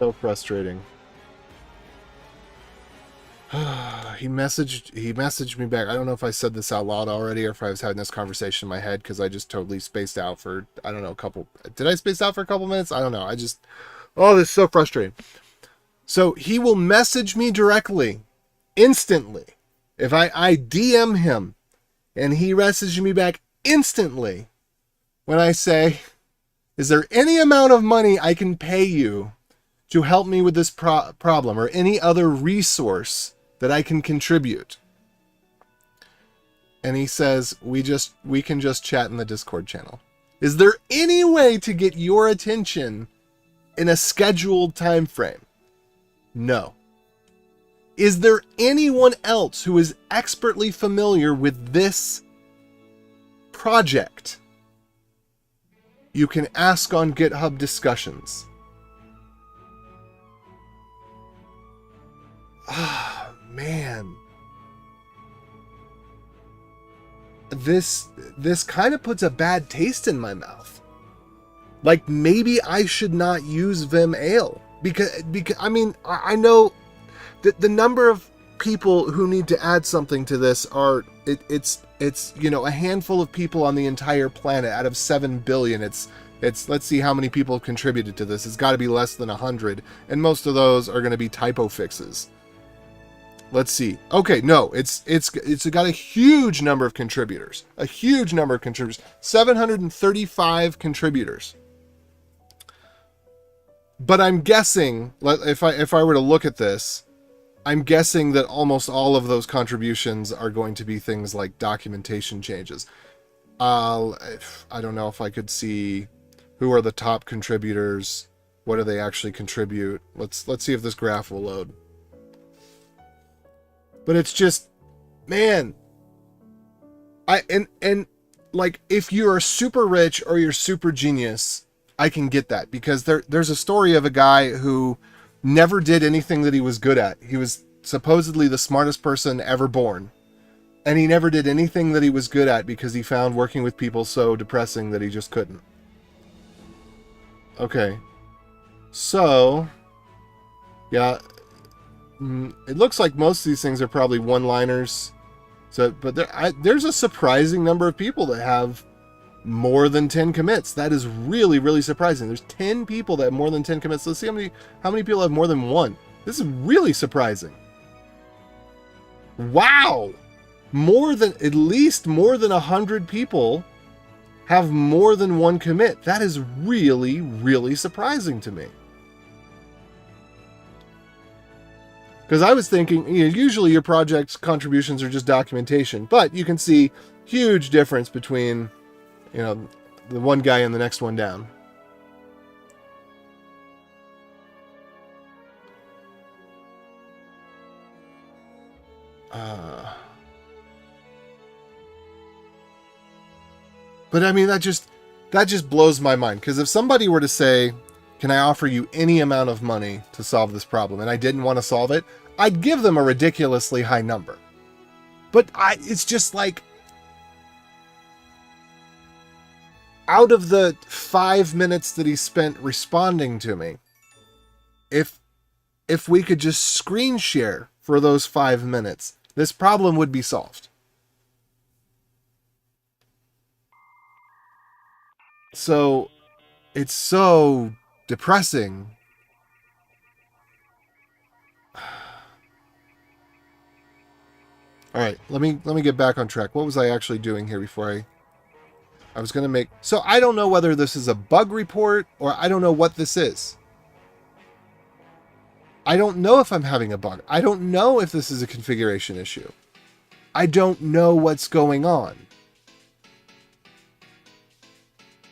So frustrating. He messaged me back. I don't know if I said this out loud already or if I was having this conversation in my head because I just totally spaced out for, I don't know, did I space out for a couple minutes? I don't know. Oh, this is so frustrating. So he will message me directly, instantly. If I DM him and he messages me back instantly when I say, is there any amount of money I can pay you to help me with this problem or any other resource that I can contribute? And he says, we can just chat in the Discord channel. Is there any way to get your attention in a scheduled time frame? No. Is there anyone else who is expertly familiar with this project? You can ask on GitHub discussions. Ah, man. This kind of puts a bad taste in my mouth. Like, maybe I should not use vim-ale. Because I mean, I know that the number of people who need to add something to this it's you know, a handful of people on the entire planet out of 7 billion. It's let's see how many people have contributed to this. It's got to be less than 100, and most of those are going to be typo fixes. Let's see. Okay, no, it's got a huge number of contributors. 735 contributors. But I'm guessing, if I were to look at this, I'm guessing that almost all of those contributions are going to be things like documentation changes. I don't know if I could see who are the top contributors. What do they actually contribute? Let's see if this graph will load. But it's just, man, and like, if you're super rich or you're super genius, I can get that, because there's a story of a guy who never did anything that he was good at. He was supposedly the smartest person ever born, and he never did anything that he was good at because he found working with people so depressing that he just couldn't. Okay, so yeah, it looks like most of these things are probably one-liners. So, but there's a surprising number of people that have more than 10 commits. That is really, really surprising. There's 10 people that have more than 10 commits. Let's see how many people have more than one. This is really surprising. Wow! At least more than 100 people have more than one commit. That is really, really surprising to me. Because I was thinking, you know, usually your project's contributions are just documentation, but you can see huge difference between, you know, the one guy and the next one down. But I mean, that just blows my mind. Because if somebody were to say, can I offer you any amount of money to solve this problem, and I didn't want to solve it, I'd give them a ridiculously high number. But it's just like, out of the 5 minutes that he spent responding to me, if we could just screen share for those 5 minutes, this problem would be solved. So it's so depressing. All right, let me get back on track. What was I actually doing here before I was going to make... So I don't know whether this is a bug report or I don't know what this is. I don't know if I'm having a bug. I don't know if this is a configuration issue. I don't know what's going on.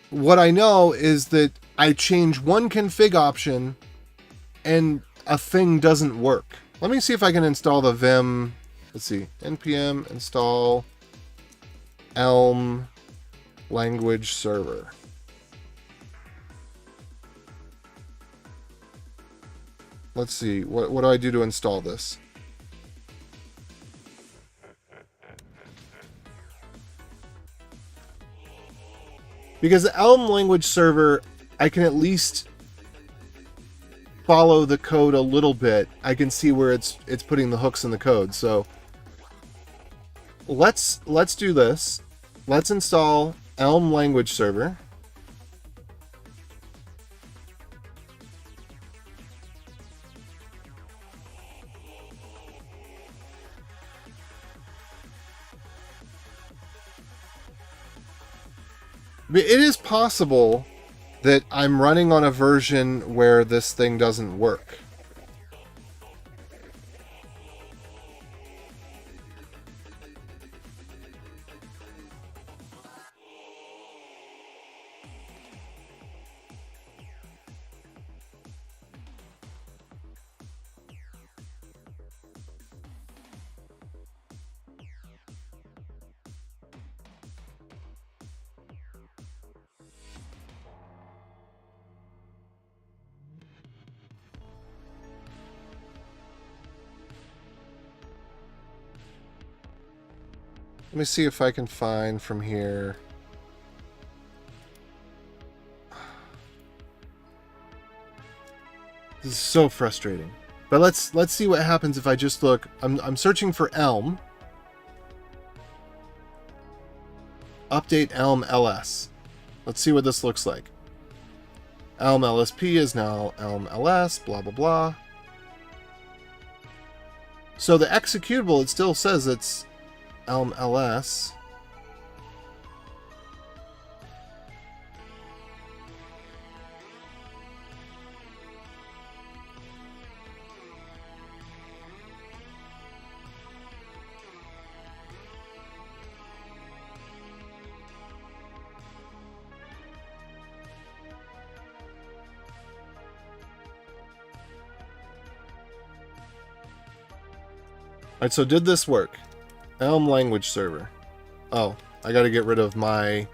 What I know is that I change one config option and a thing doesn't work. Let me see if I can install the vim. Let's see, npm install Elm language server. Let's see, what do I do to install this? Because the Elm language server, I can at least... follow the code a little bit, I can see where it's putting the hooks in the code. So let's do this. Let's install Elm language server. It is possible that I'm running on a version where this thing doesn't work. Let me see if I can find from here. This is so frustrating. But let's see what happens if I just look. I'm searching for Elm. Update Elm LS. Let's see what this looks like. Elm LSP is now Elm LS, blah blah blah. So the executable, it still says it's Elm LS. Alright, so did this work? Elm language server. Oh, I gotta get rid of my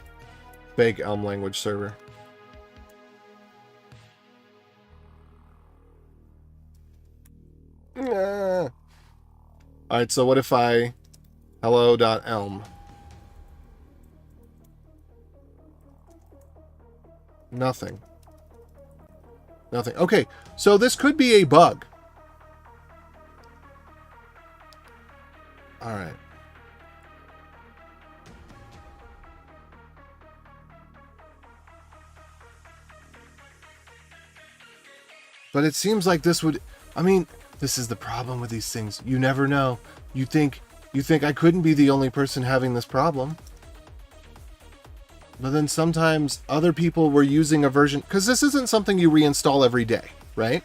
fake Elm language server. Alright, so what if I hello.elm? Nothing. Nothing. Okay, so this could be a bug. Alright. But it seems like this would... I mean, this is the problem with these things. You never know. You think I couldn't be the only person having this problem. But then sometimes other people were using a version... Because this isn't something you reinstall every day, right?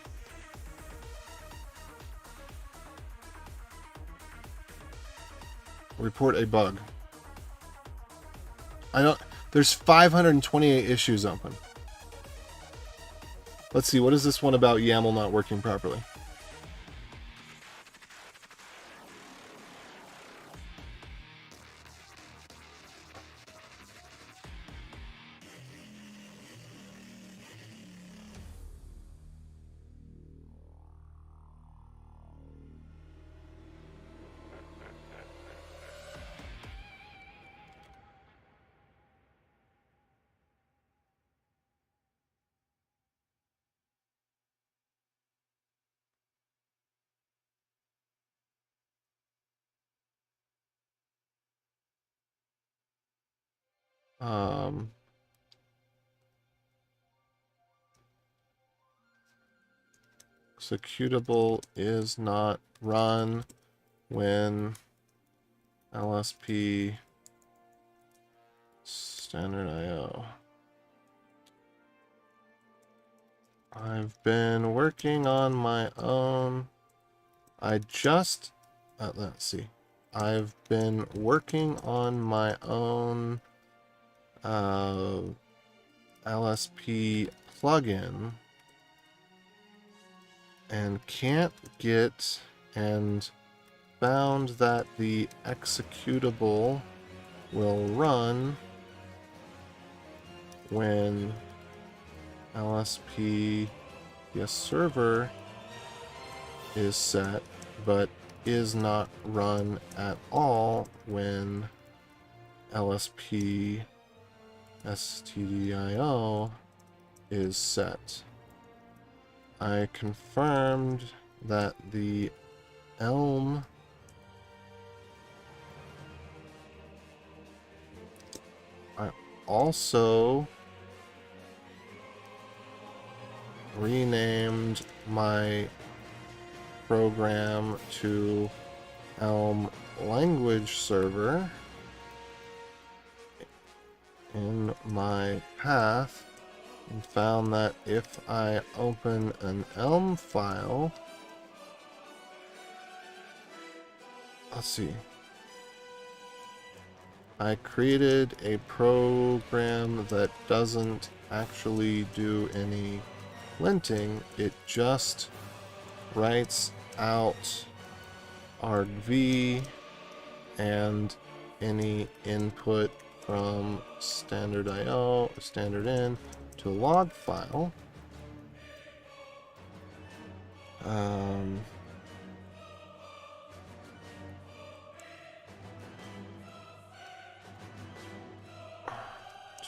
Report a bug. I don't... There's 528 issues open. Let's see, what is this one about YAML not working properly? Executable is not run when LSP standard IO. I've been working on my own. Let's see. I've been working on my own LSP plugin and can't get and found that the executable will run when LSP server is set, but is not run at all when LSP stdio is set. I confirmed that the Elm I also renamed my program to Elm language server in my path and found that if I open an Elm file, let's see, I created a program that doesn't actually do any linting. It just writes out argv and any input from standard IO, standard in, to a log file.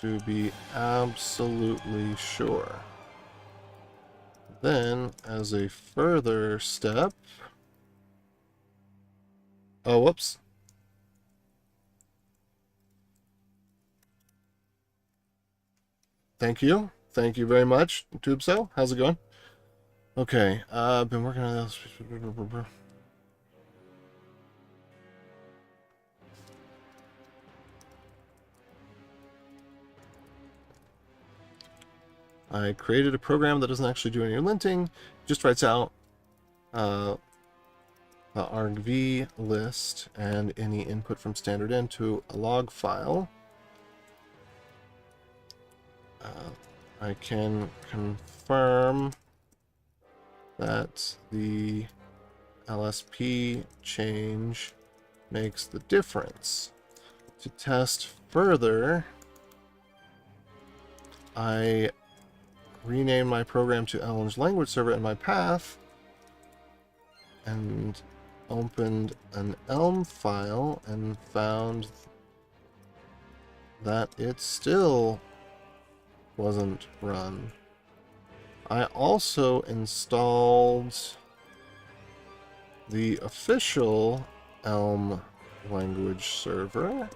To be absolutely sure. Then, as a further step, oh, whoops. Thank you. Thank you very much, TubeCell. How's it going? Okay, I've been working on this. I created a program that doesn't actually do any linting, just writes out the argv list and any input from standard into a log file. I can confirm that the LSP change makes the difference. To test further, I renamed my program to Elm's language server in my path and opened an Elm file and found that it still wasn't run. I also installed the official Elm language server,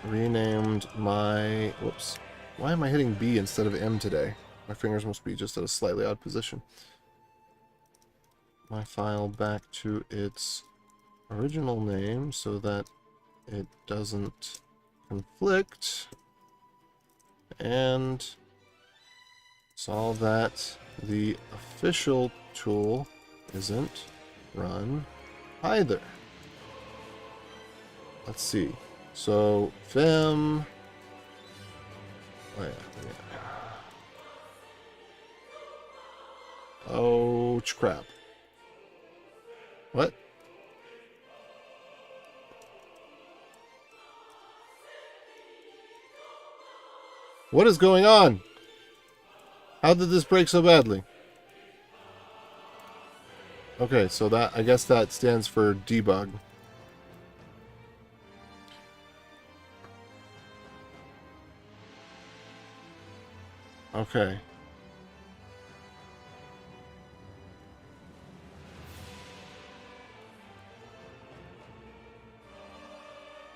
renamed my, whoops, why am I hitting B instead of M today? My fingers must be just at a slightly odd position. My file back to its original name so that it doesn't conflict, and saw that the official tool isn't run either. Let's see. So vim. Oh, yeah. Oh crap. What? What is going on? How did this break so badly? Okay, so that, I guess that stands for debug. Okay.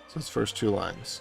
So it's first two lines.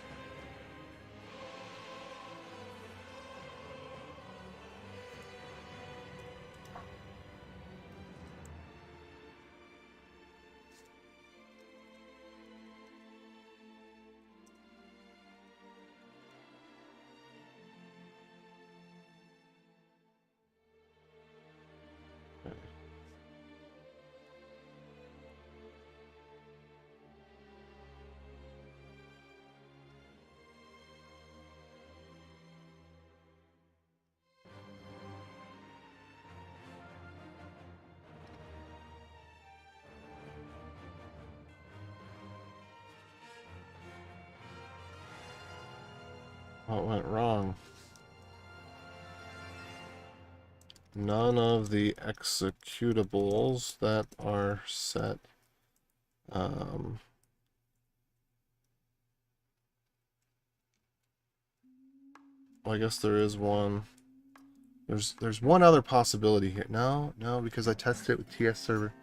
What went wrong? None of the executables that are set well, I guess there is one. There's one other possibility here. No, because I tested it with TS server.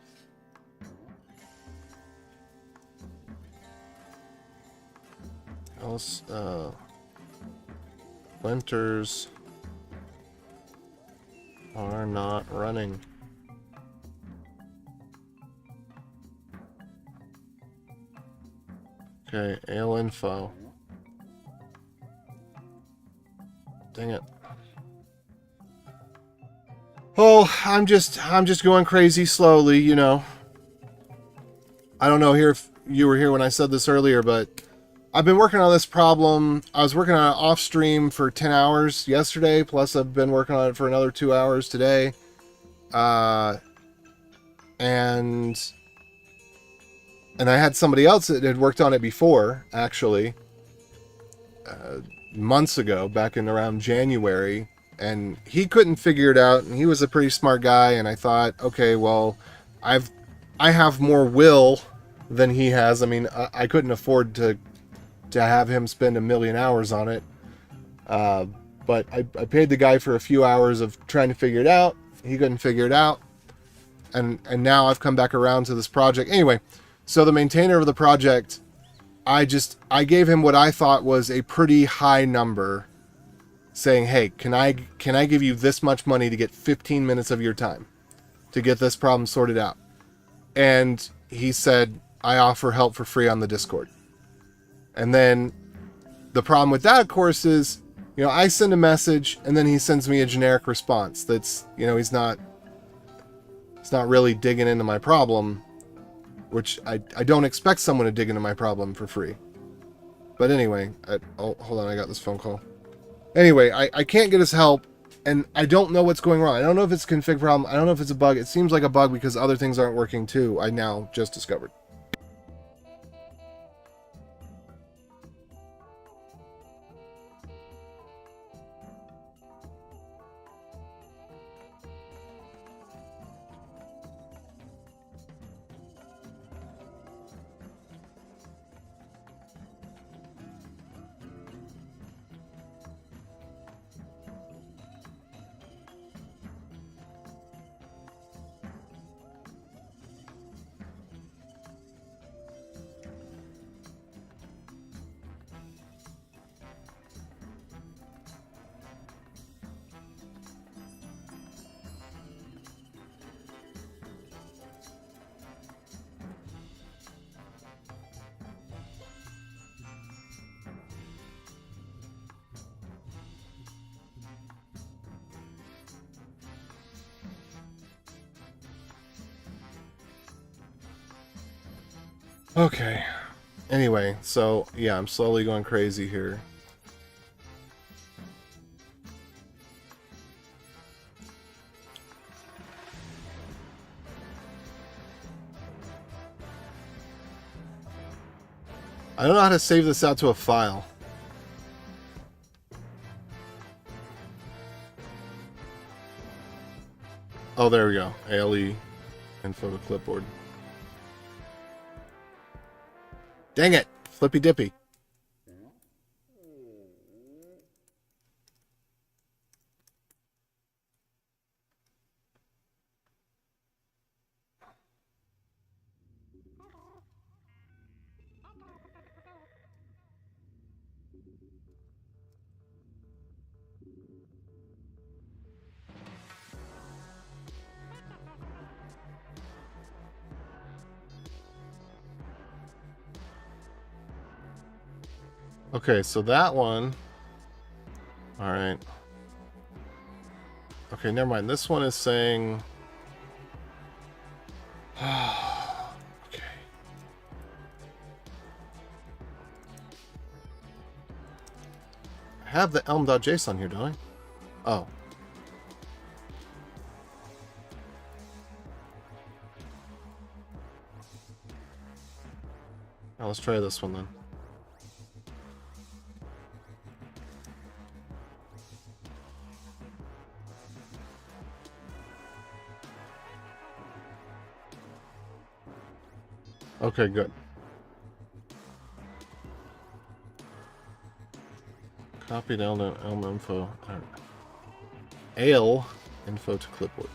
Else, Linters are not running. Okay, AL info. Dang it. Oh, I'm just going crazy slowly, you know. I don't know here if you were here when I said this earlier, but I've been working on this problem. I was working on it off stream for 10 hours yesterday, plus I've been working on it for another 2 hours today. And I had somebody else that had worked on it before, actually, months ago, back in around January, and he couldn't figure it out, and he was a pretty smart guy, and I thought, okay, well, I have more will than he has. I mean, I couldn't afford to have him spend 1 million hours on it, but I paid the guy for a few hours of trying to figure it out. He couldn't figure it out, and now I've come back around to this project. Anyway, so the maintainer of the project, I gave him what I thought was a pretty high number, saying, hey, can I give you this much money to get 15 minutes of your time to get this problem sorted out? And he said, I offer help for free on the Discord. And then the problem with that, of course, is, you know, I send a message and then he sends me a generic response that's, you know, he's not really digging into my problem, which I don't expect someone to dig into my problem for free. But anyway, oh, hold on, I got this phone call. Anyway, I can't get his help, and I don't know what's going wrong. I don't know if it's a config problem. I don't know if it's a bug. It seems like a bug because other things aren't working too, I now just discovered. Okay. Anyway, so yeah, I'm slowly going crazy here. I don't know how to save this out to a file. Oh, there we go. ALE info to clipboard. Dang it! Flippy dippy. Okay, so that one. Alright. Okay, never mind. This one is saying... Okay. I have the elm.json here, don't I? Oh. Now let's try this one then. Okay, good. Copied Elm info. Right. ALE info to clipboard.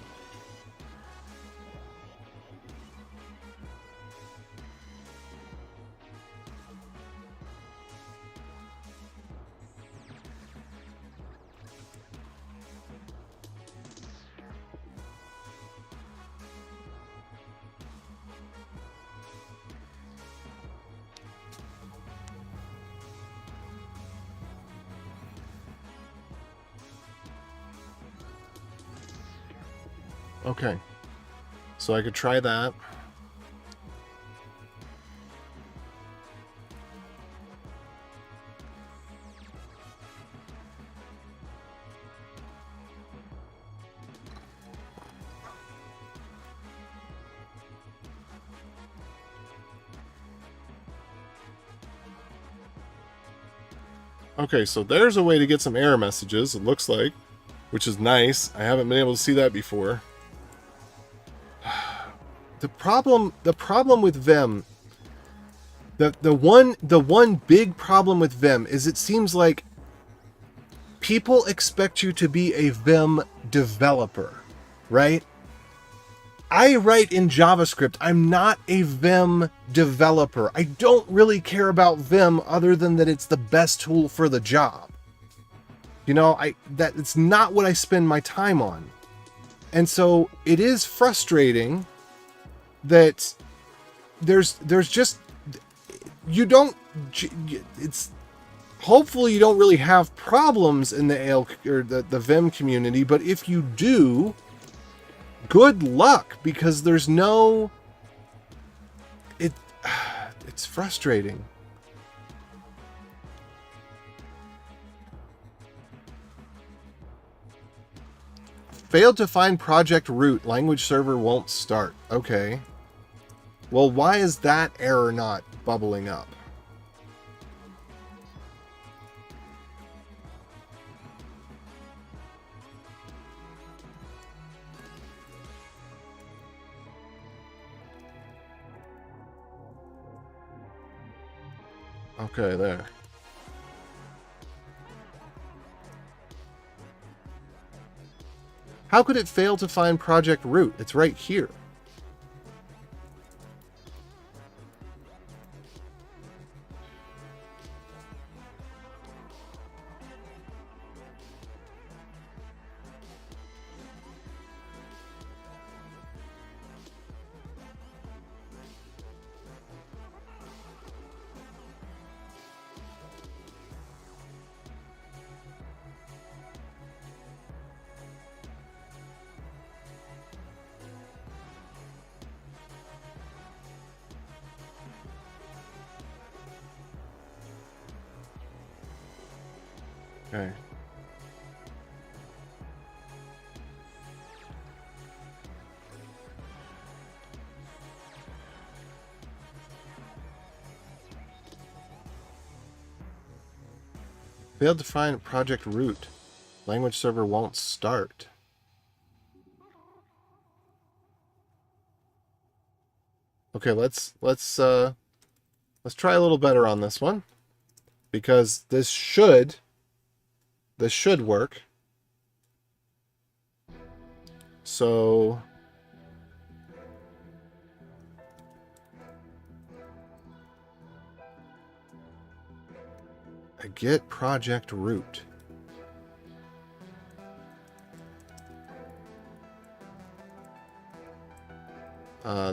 Okay, so I could try that. Okay, so there's a way to get some error messages, it looks like, which is nice. I haven't been able to see that before. The problem with Vim, the one big problem with Vim is it seems like people expect you to be a Vim developer, right? I write in JavaScript. I'm not a Vim developer. I don't really care about Vim other than that it's the best tool for the job. You know, it's not what I spend my time on. And so it is frustrating that there's just, you don't, it's, hopefully you don't really have problems in the ALE or the Vim community, but if you do, good luck, because there's no, it's frustrating. Failed to find project root, language server won't start. Okay. Well, why is that error not bubbling up? Okay, there. How could it fail to find project root? It's right here. Okay. Failed to find project root. Language server won't start. Okay, let's try a little better on this one, because this should work. So I get project root.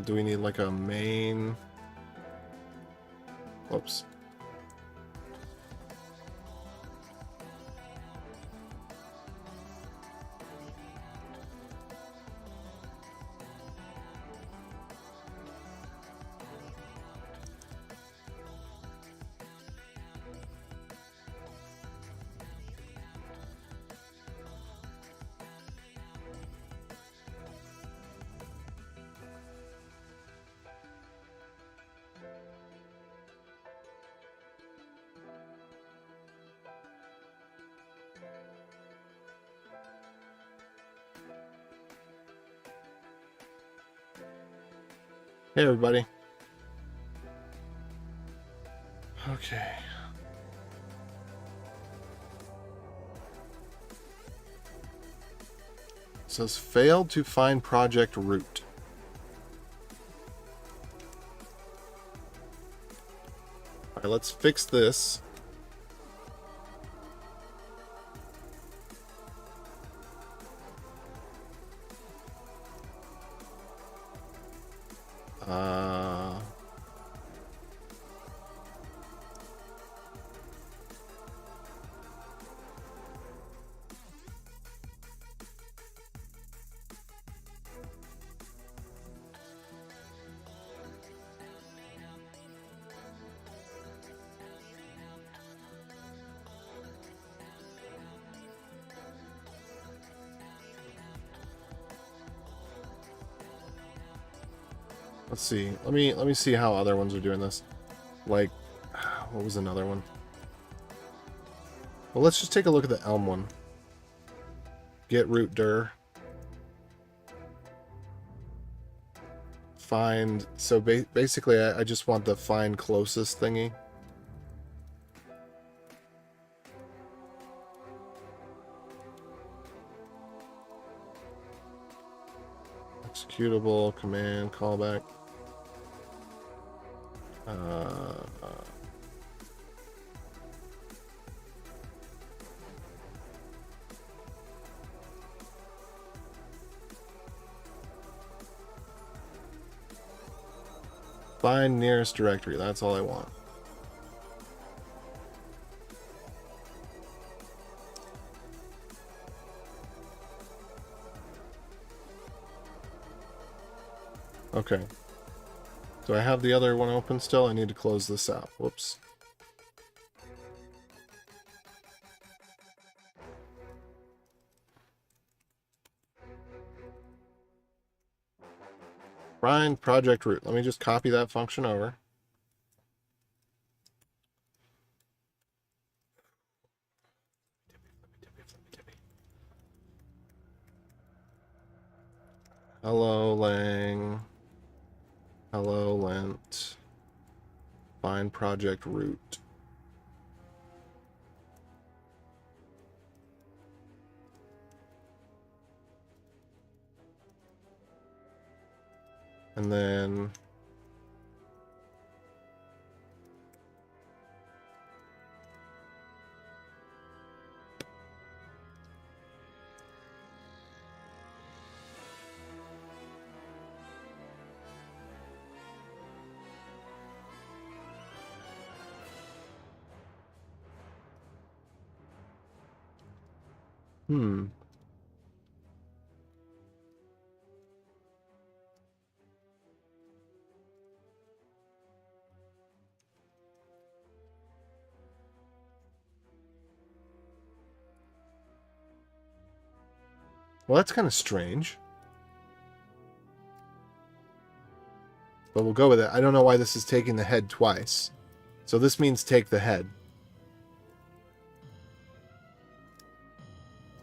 Do we need like a main? Whoops. Hey, everybody. Okay. says failed to find project root. All right, let's fix this. Let's see. Let me see how other ones are doing this. Like, what was another one? Well, let's just take a look at the Elm one. Get root dir. Find. So basically, I just want the find closest thingy. Executable command callback. Find nearest directory. That's all I want. Okay. Do I have the other one open still? I need to close this out. Whoops. Find project root. Let me just copy that function over. Hello lang. Hello lent. Find project root. And then well, that's kind of strange. But we'll go with it. I don't know why this is taking the head twice. So this means take the head.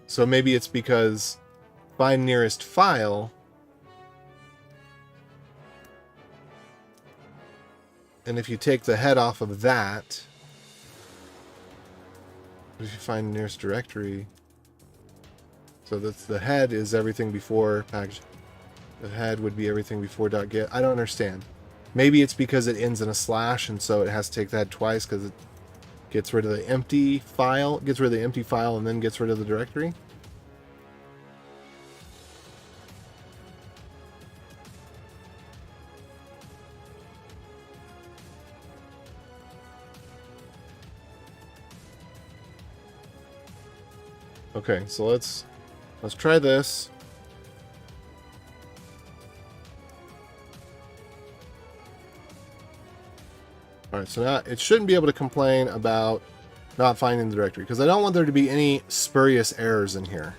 So maybe it's because find nearest file. And if you take the head off of that, if you find nearest directory, so that's the head is everything before package. The head would be everything before .get. I don't understand. Maybe it's because it ends in a slash, and so it has to take that twice because it gets rid of the empty file, gets rid of the empty file, and then gets rid of the directory. Okay, so let's try this. All right, so now it shouldn't be able to complain about not finding the directory because I don't want there to be any spurious errors in here.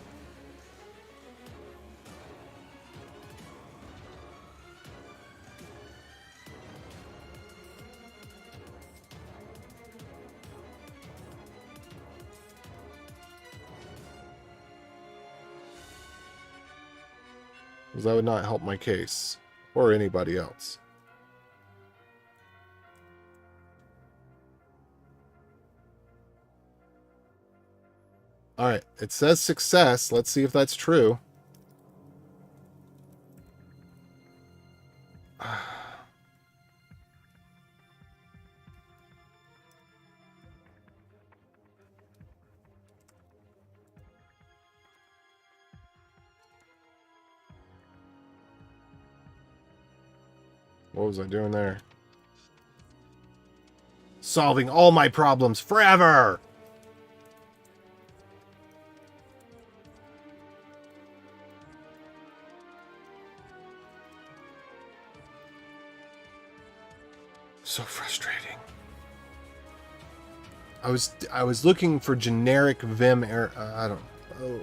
Because that would not help my case or anybody else. All right, it says success. Let's see if that's true. What was I doing there? Solving all my problems forever! So frustrating. I was looking for generic Vim error. I don't. Oh.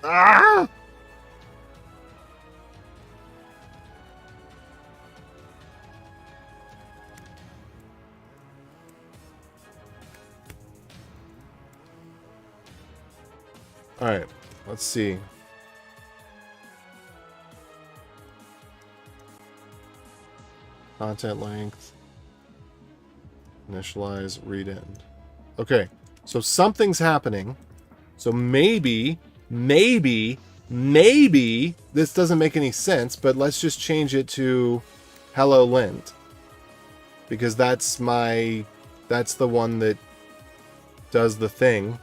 Ah! All right, let's see. Content length. Initialize, read end. Okay, so something's happening. So maybe this doesn't make any sense, but let's just change it to hello lint. Because that's the one that does the thing.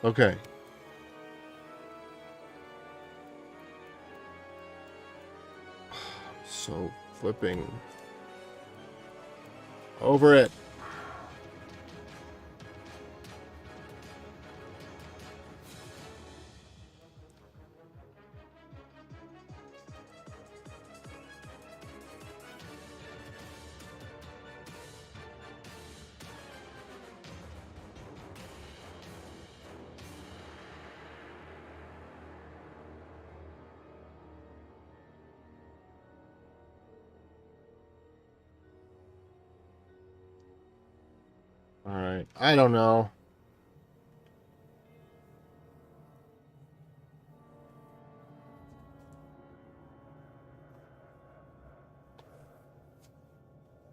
Okay. So flipping over it. All right. I don't know.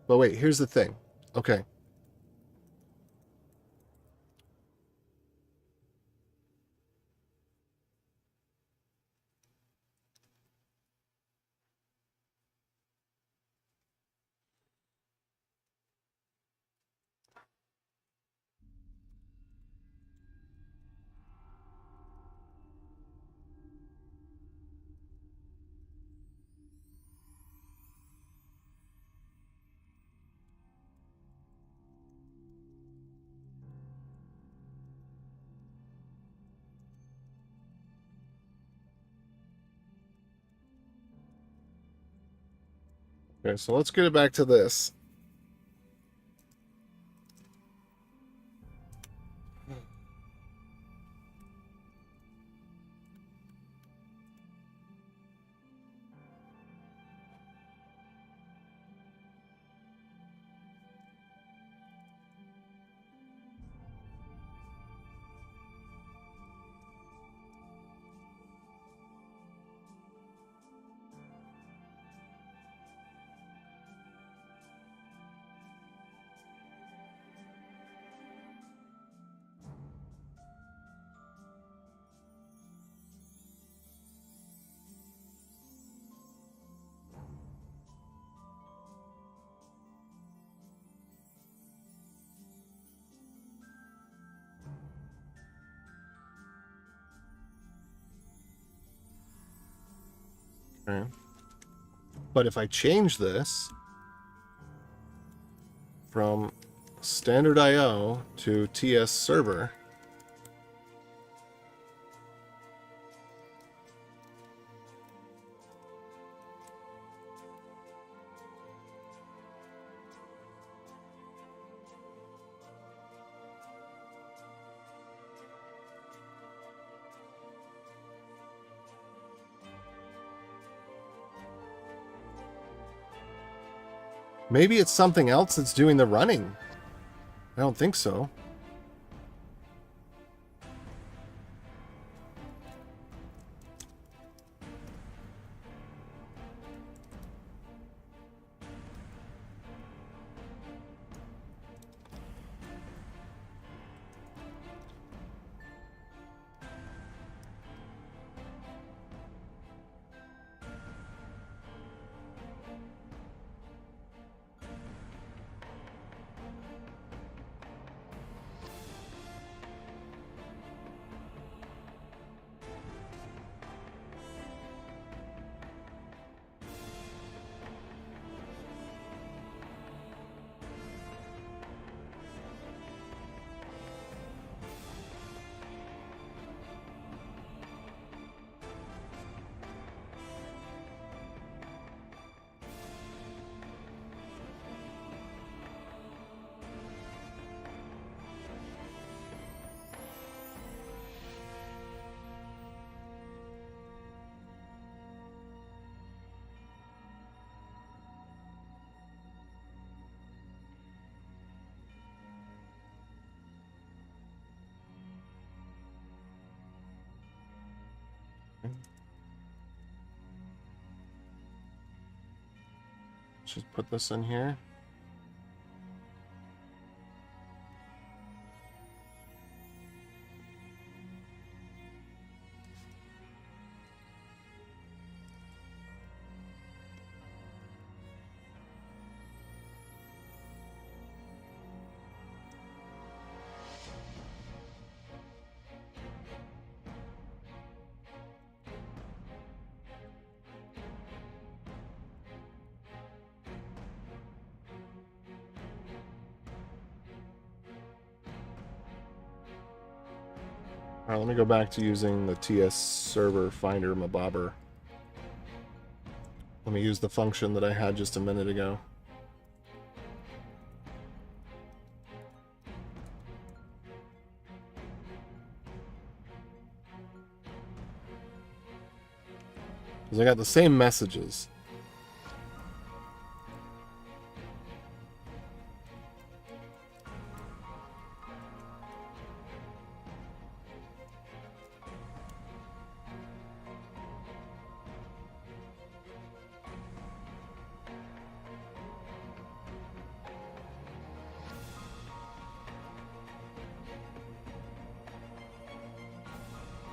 But wait, here's the thing. Okay. Okay, so let's get it back to this. Okay. But if I change this from standard IO to TS server, maybe it's something else that's doing the running. I don't think so. let's just put this in here. All right, let me go back to using the TS server finder mabobber. Let me use the function that I had just a minute ago. Because I got the same messages.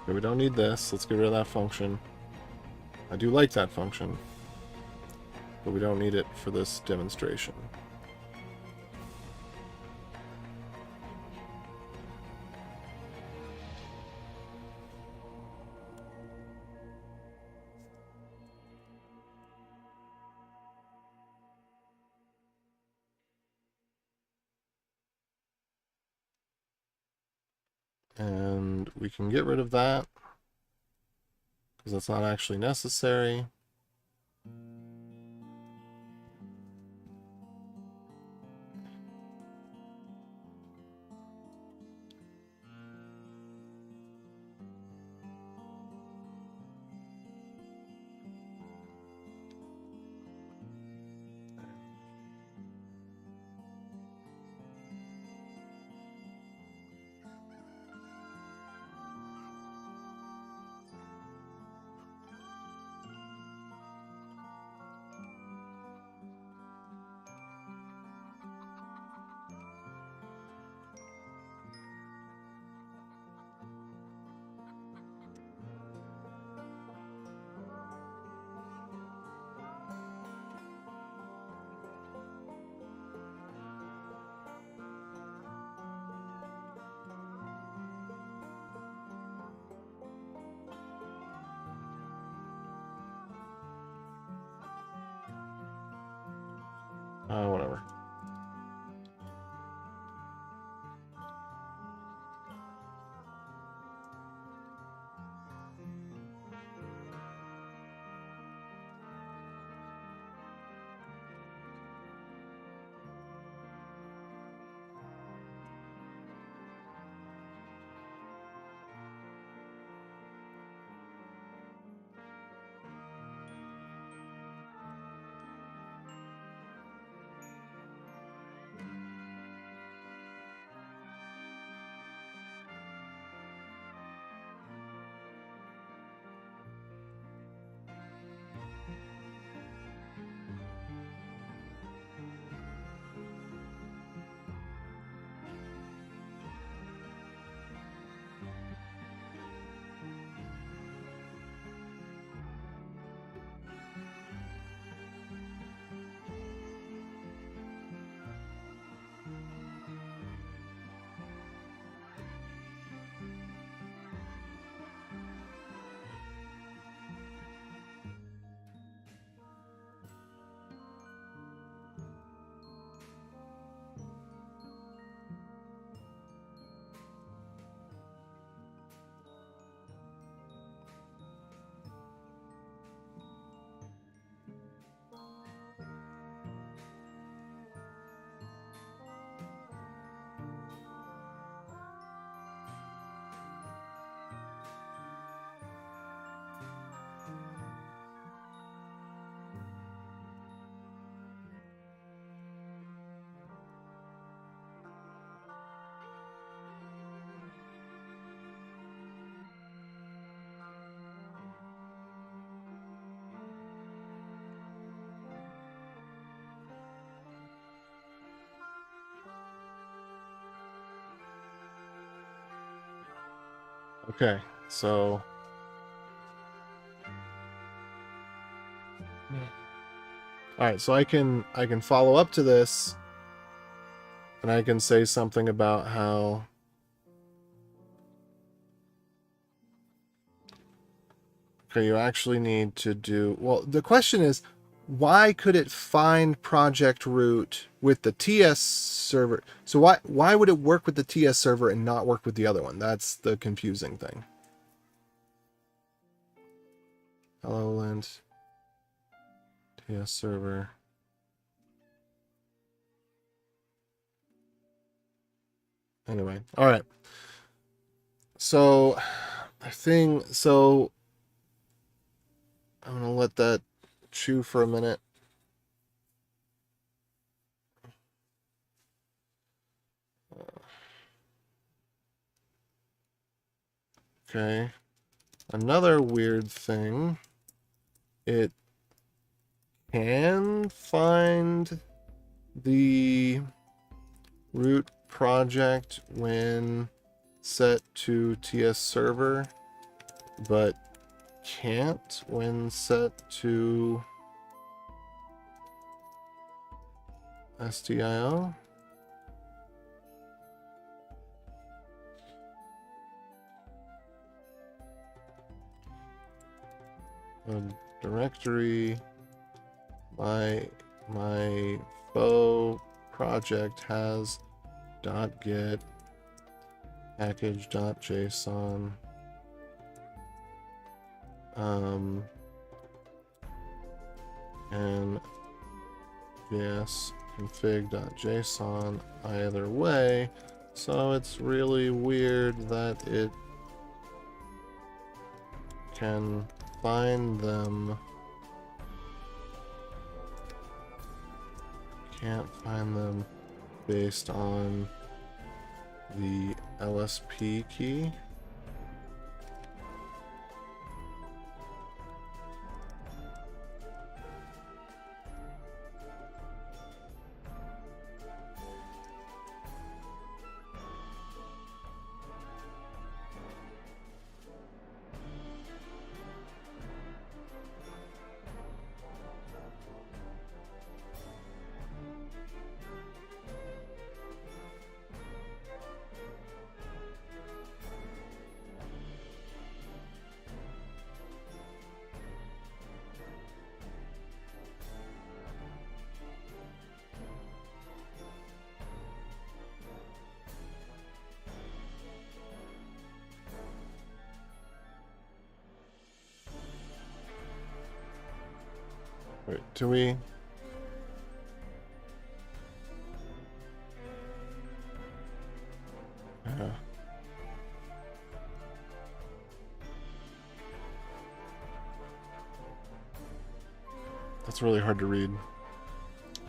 Okay, we don't need this. Let's get rid of that function. I do like that function, but we don't need it for this demonstration. And we can get rid of that, because that's not actually necessary. Okay, so all right, so I can follow up to this, and I can say something about how okay, you actually need to do well. The question is, why could it find project root with the TS server? So why would it work with the TS server and not work with the other one? That's the confusing thing. Hello, lint TS server. Anyway, all right. So so I'm gonna let that chew for a minute. Okay. Another weird thing, it can find the root project when set to TS server, but can't when set to SDIO. A directory, my faux project has .get package.json and yes config.json either way, so it's really weird that it can find them. Can't find them based on the LSP key. Wait, do we? Yeah. That's really hard to read.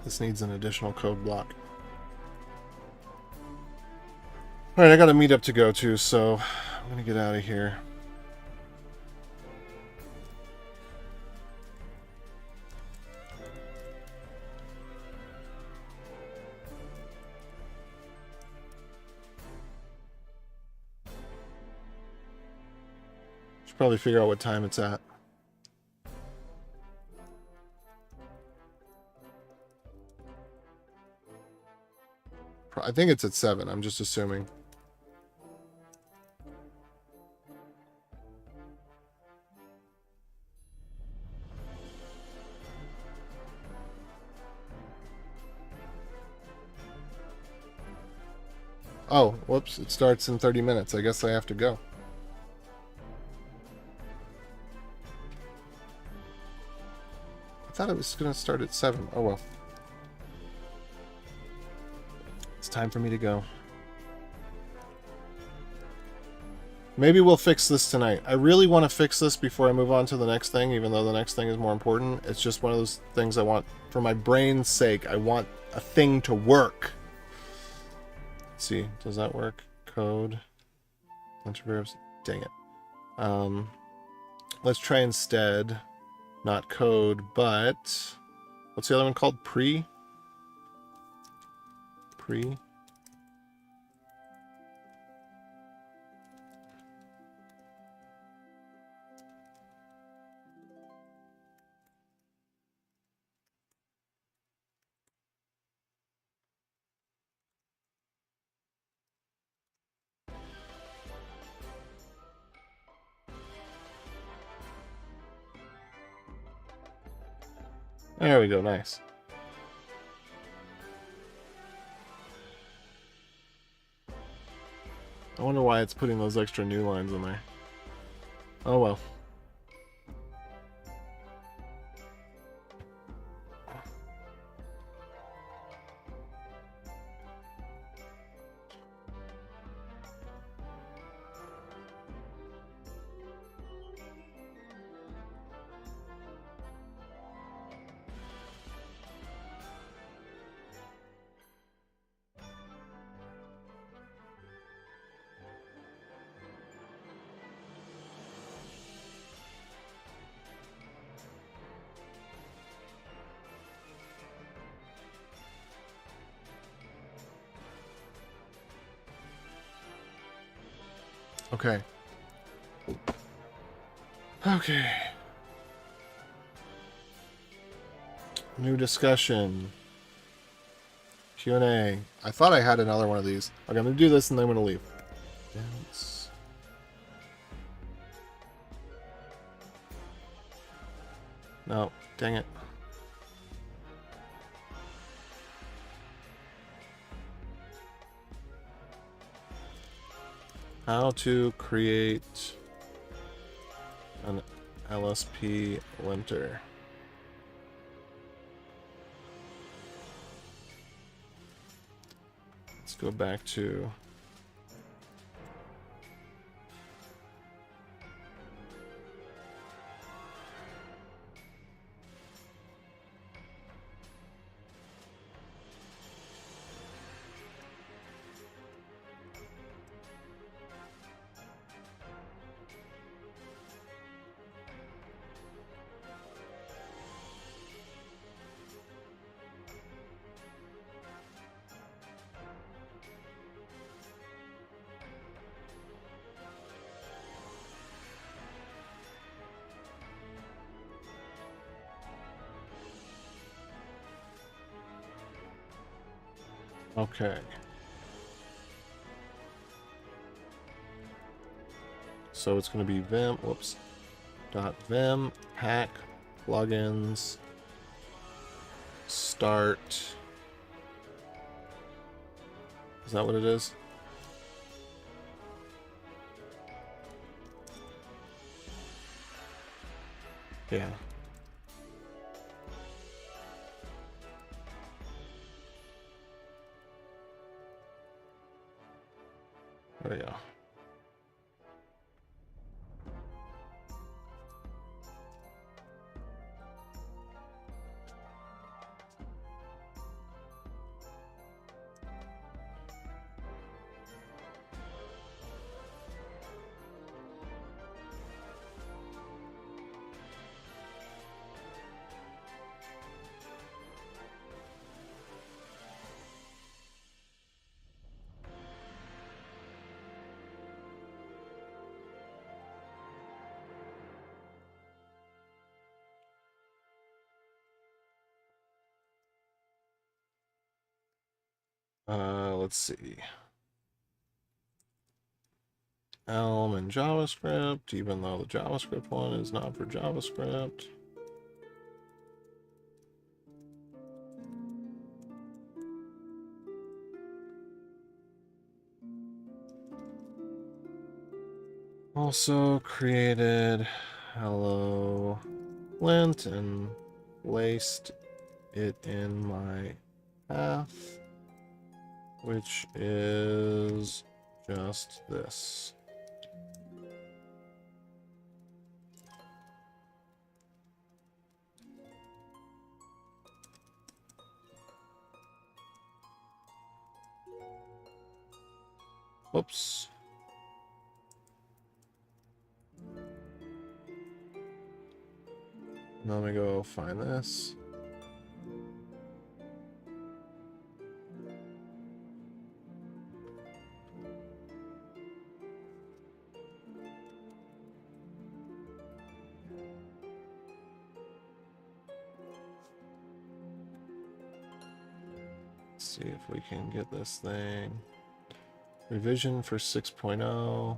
This needs an additional code block. Alright, I got a meetup to go to, so I'm gonna get out of here. Should probably figure out what time it's at. I think it's at 7. I'm just assuming. Oh, whoops. It starts in 30 minutes. I guess I have to go. I thought it was going to start at 7. Oh, well. It's time for me to go. Maybe we'll fix this tonight. I really want to fix this before I move on to the next thing, even though the next thing is more important. It's just one of those things I want, for my brain's sake, I want a thing to work. Let's see, does that work? Code. Bunch of verbs. Dang it. Let's try instead, not code, but what's the other one called? Pre? There we go, nice. I wonder why it's putting those extra new lines in there. Oh well. Okay. Okay. New discussion. Q&A. I thought I had another one of these. Okay, I'm going to do this and then I'm going to leave. Dance. No, dang it. How to create an LSP linter. Let's go back to okay. So it's going to be vim, whoops, .vim pack plugins start. Is that what it is? Yeah. There we go. Let's see. Elm and JavaScript, even though the JavaScript one is not for JavaScript. Also created hello lint and placed it in my path, which is just this. Whoops. Now let me go find this. Let's see if we can get this thing. Revision for 6.0.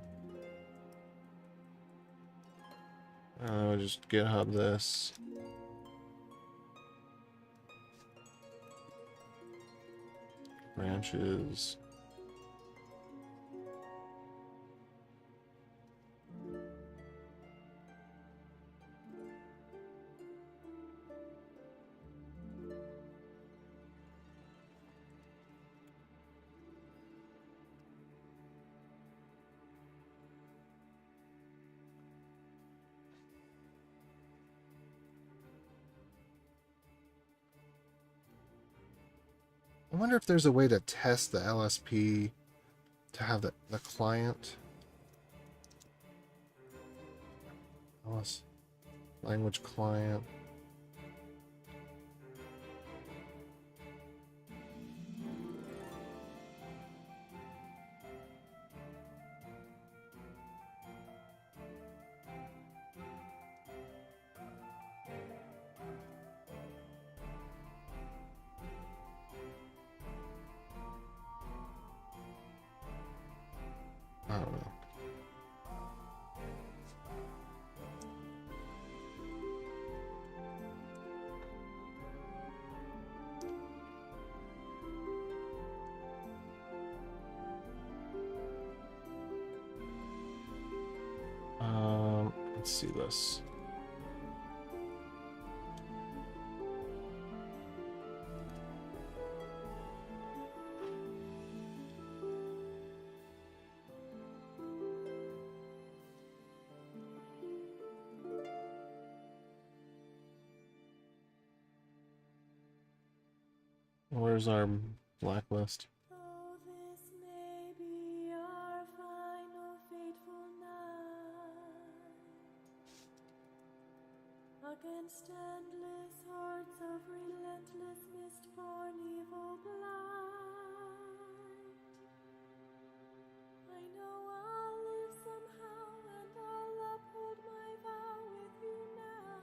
I'll just GitHub this. branches. I wonder if there's a way to test the LSP to have the client. Language client. I don't know. Let's see this. Where's our blacklist? Though this may be our final fateful night, against endless hordes of relentless mist-born evil blight, I know I'll live somehow, and I'll uphold my vow with you now.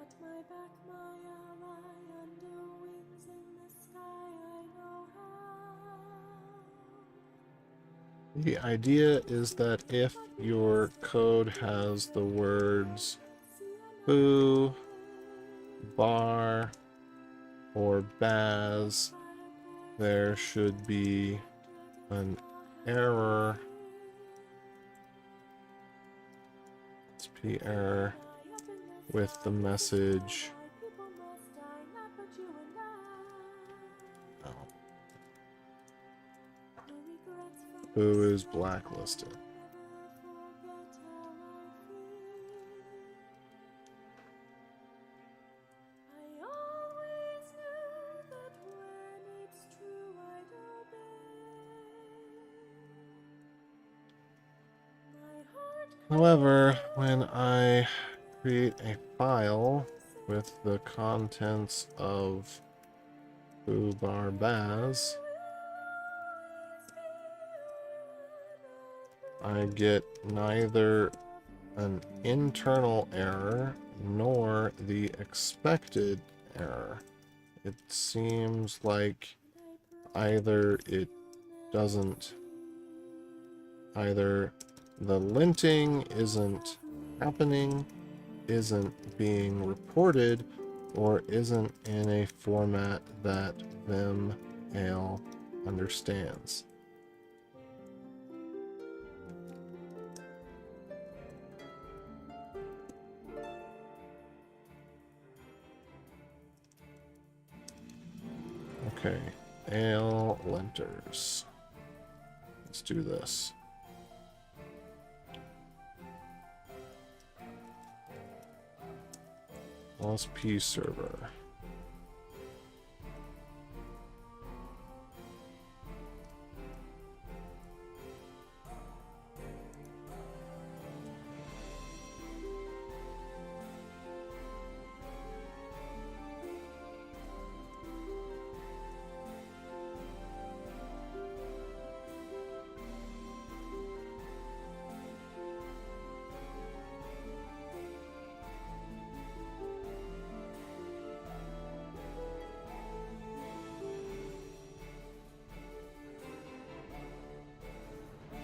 At my back, my ally, under wings in the sky, I know how. The idea is that if your code has the words boo, bar, or baz, there should be an error. SP error with the message. Oh. Boo is blacklisted. However, when I create a file with the contents of foo bar baz, I get neither an internal error nor the expected error. It seems like either the linting isn't happening, isn't being reported, or isn't in a format that vim-ale understands. Okay, ale linters. Let's do this. LSP server.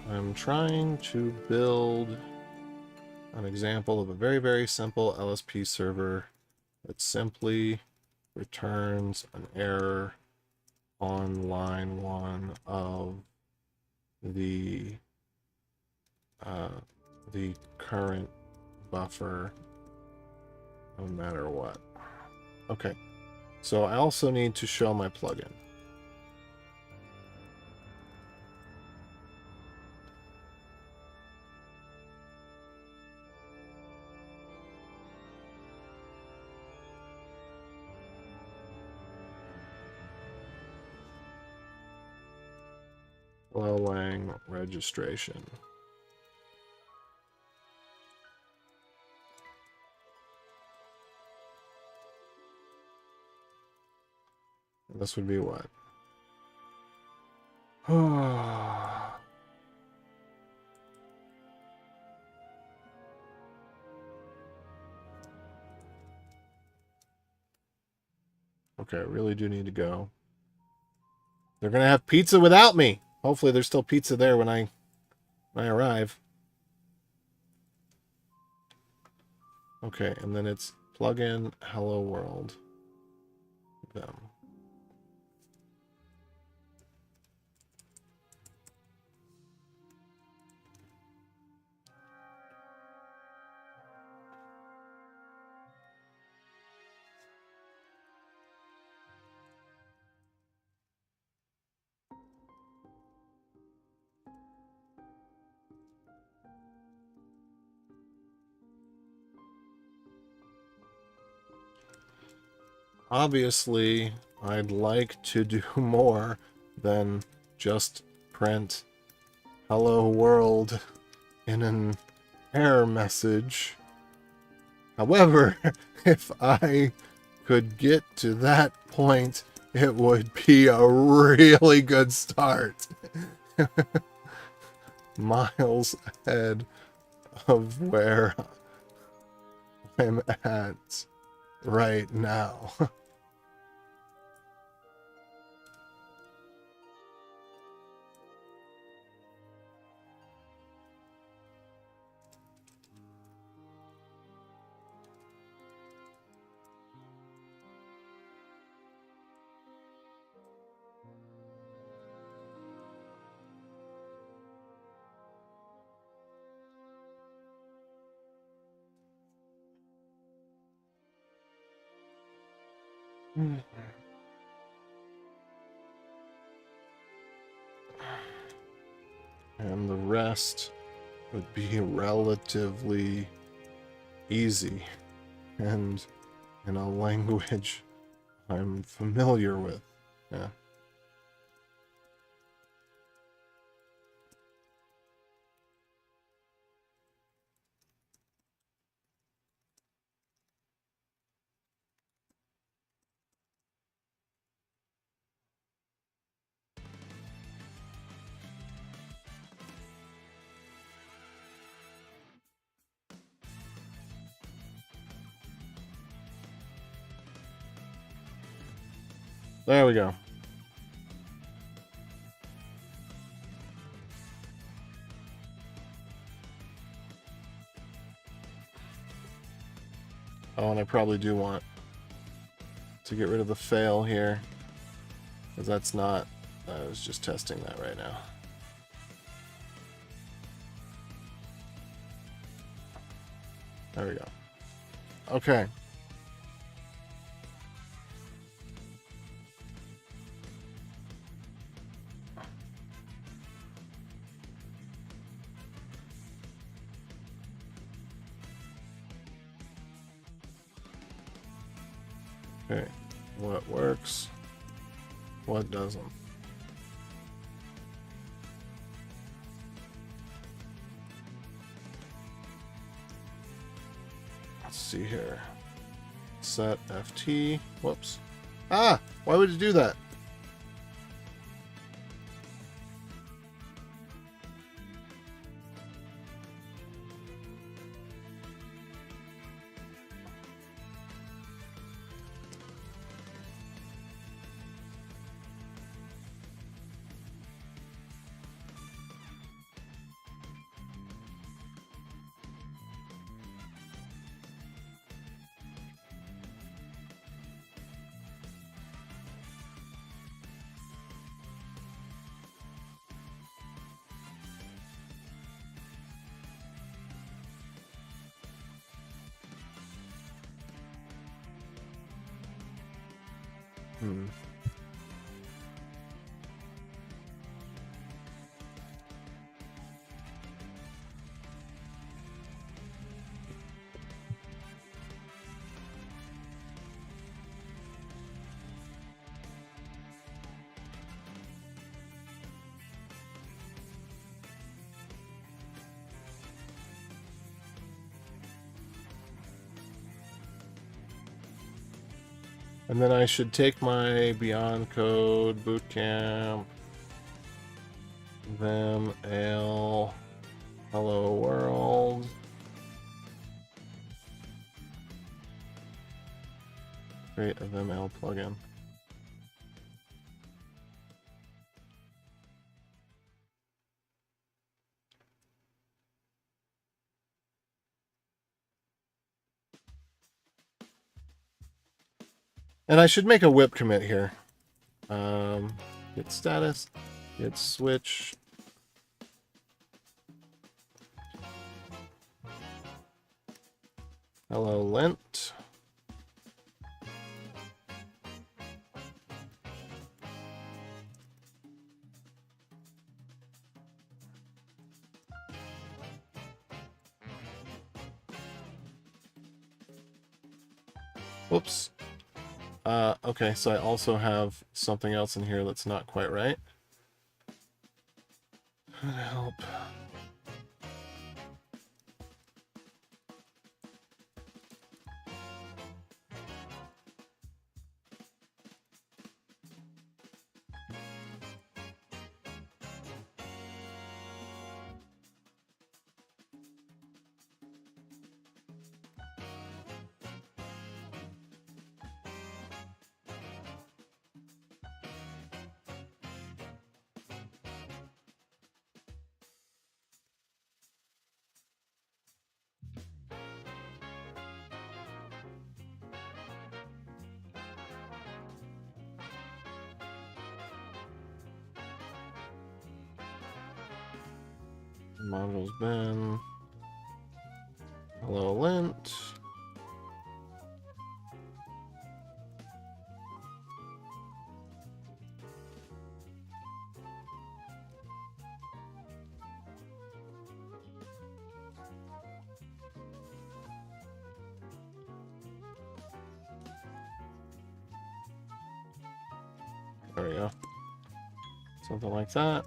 I'm trying to build an example of a very, very simple LSP server that simply returns an error on line 1 of the current buffer no matter what. Okay, so I also need to show my plugin. Lang registration. And this would be what? Okay, I really do need to go. They're gonna have pizza without me. Hopefully there's still pizza there when I arrive. Okay, and then it's plugin hello world. Them. Obviously, I'd like to do more than just print hello world in an error message. However, if I could get to that point, it would be a really good start. Miles ahead of where I'm at right now. And the rest would be relatively easy and in a language I'm familiar with. Yeah. There we go. Oh, and I probably do want to get rid of the fail here, because that's not, I was just testing that right now. There we go. Okay. Okay, what works? What doesn't? Let's see here. Set FT. Whoops. Ah! Why would you do that? And then I should take my Beyond Code Bootcamp, vim-ale, hello world. Create a vim-ale plugin. And I should make a whip commit here. Git status, git switch. Hello lint. Whoops. Okay, so I also have something else in here that's not quite right. Help. Modules bin. Hello lint. There we go. Something like that.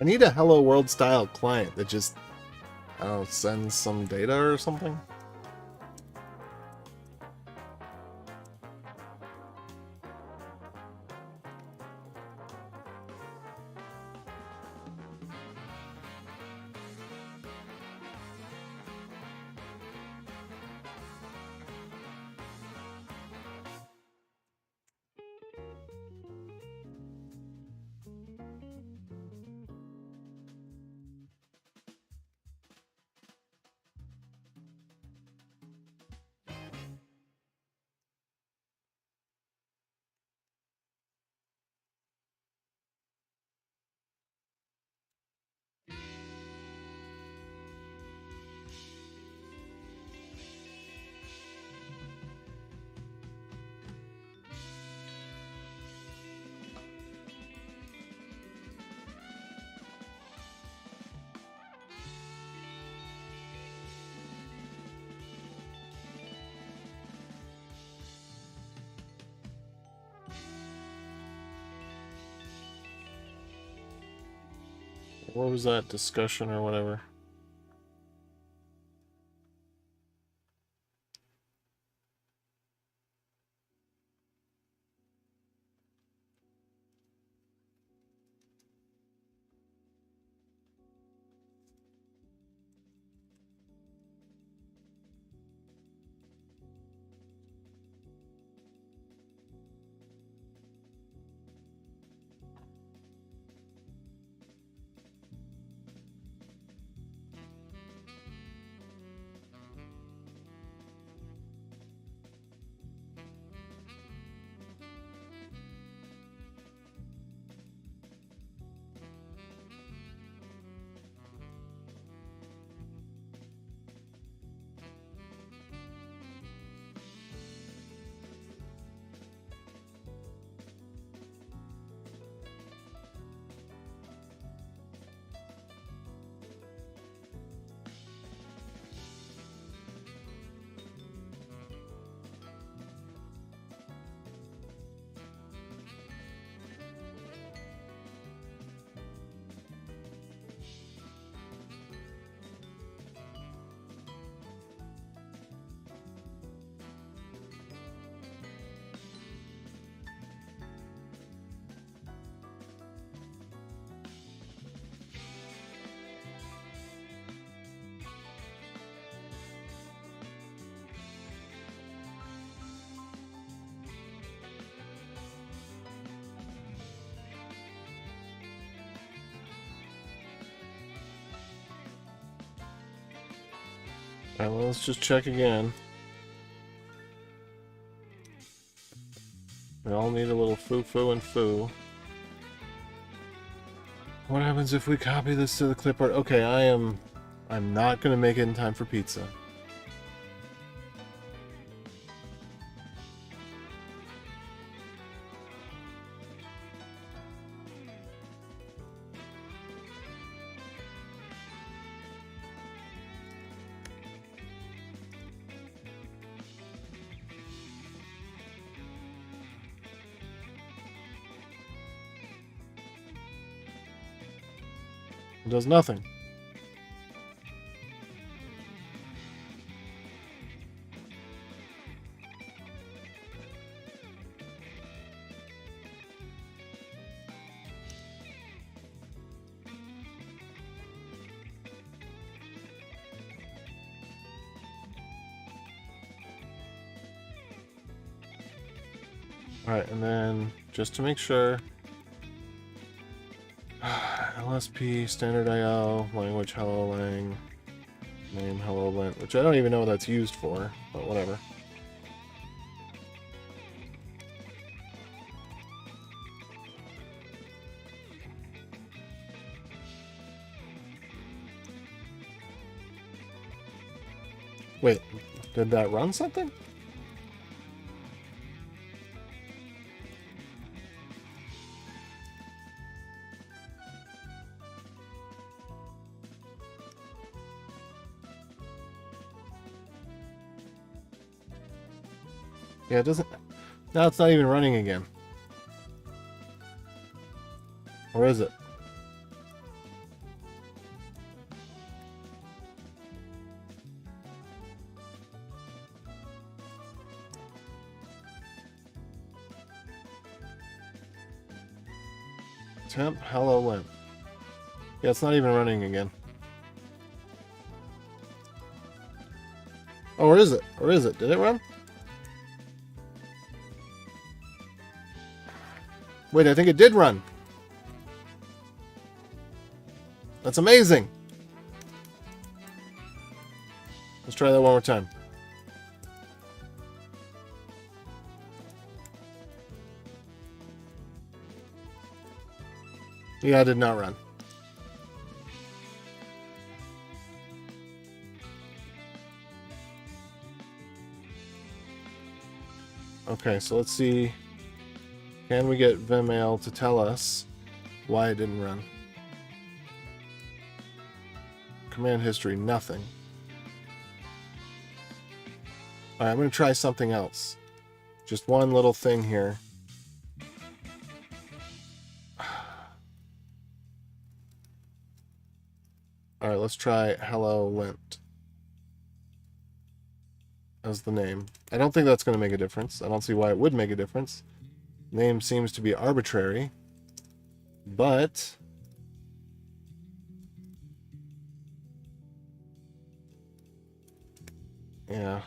I need a hello world style client that just, I don't know, sends some data or something. what was that discussion or whatever? Alright, well, let's just check again. We all need a little foo-foo and foo. What happens if we copy this to the clipboard? Okay, I'm not gonna make it in time for pizza. It does nothing. Alright, and then just to make sure, LSP, standard IO, language hello lang, name hello lint, which I don't even know what that's used for, but whatever. Wait, did that run something? Yeah, it doesn't... Now it's not even running again. Or is it? Temp hello lint. Yeah, it's not even running again. Oh, or is it? Or is it? Did it run? Wait, I think it did run. That's amazing. Let's try that one more time. Yeah, it did not run. Okay, so let's see. Can we get vim-ale to tell us why it didn't run? Command history, nothing. Alright, I'm going to try something else. Just one little thing here. All right, let's try hello lint as the name. I don't think that's going to make a difference. I don't see why it would make a difference. Name seems to be arbitrary, but yeah.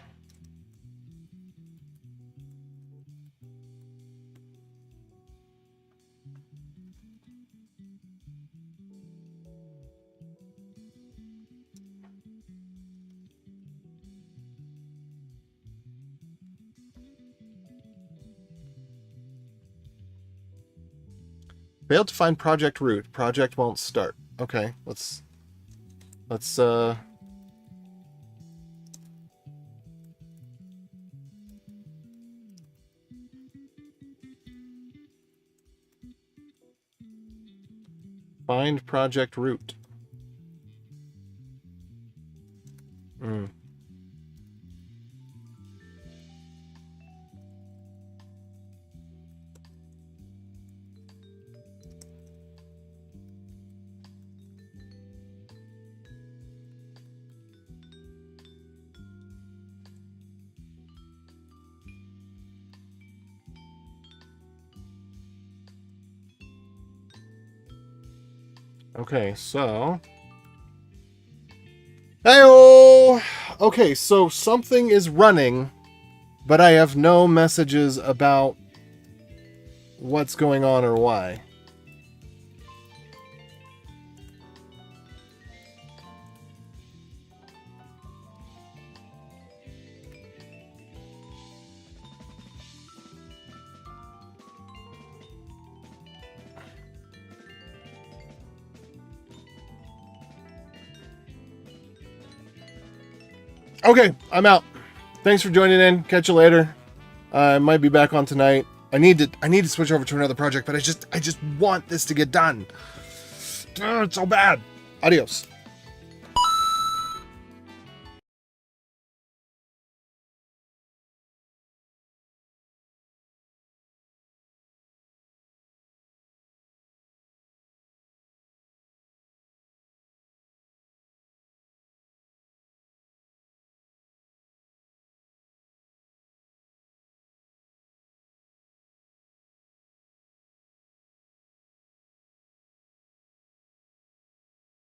Failed to find project root. Project won't start. Okay, let's find project root. Okay, so hey-oh! Okay, so something is running, but I have no messages about what's going on or why. Okay, I'm out. Thanks for joining in. Catch you later. I might be back on tonight. I need to switch over to another project, but I just want this to get done. It's so bad. Adios.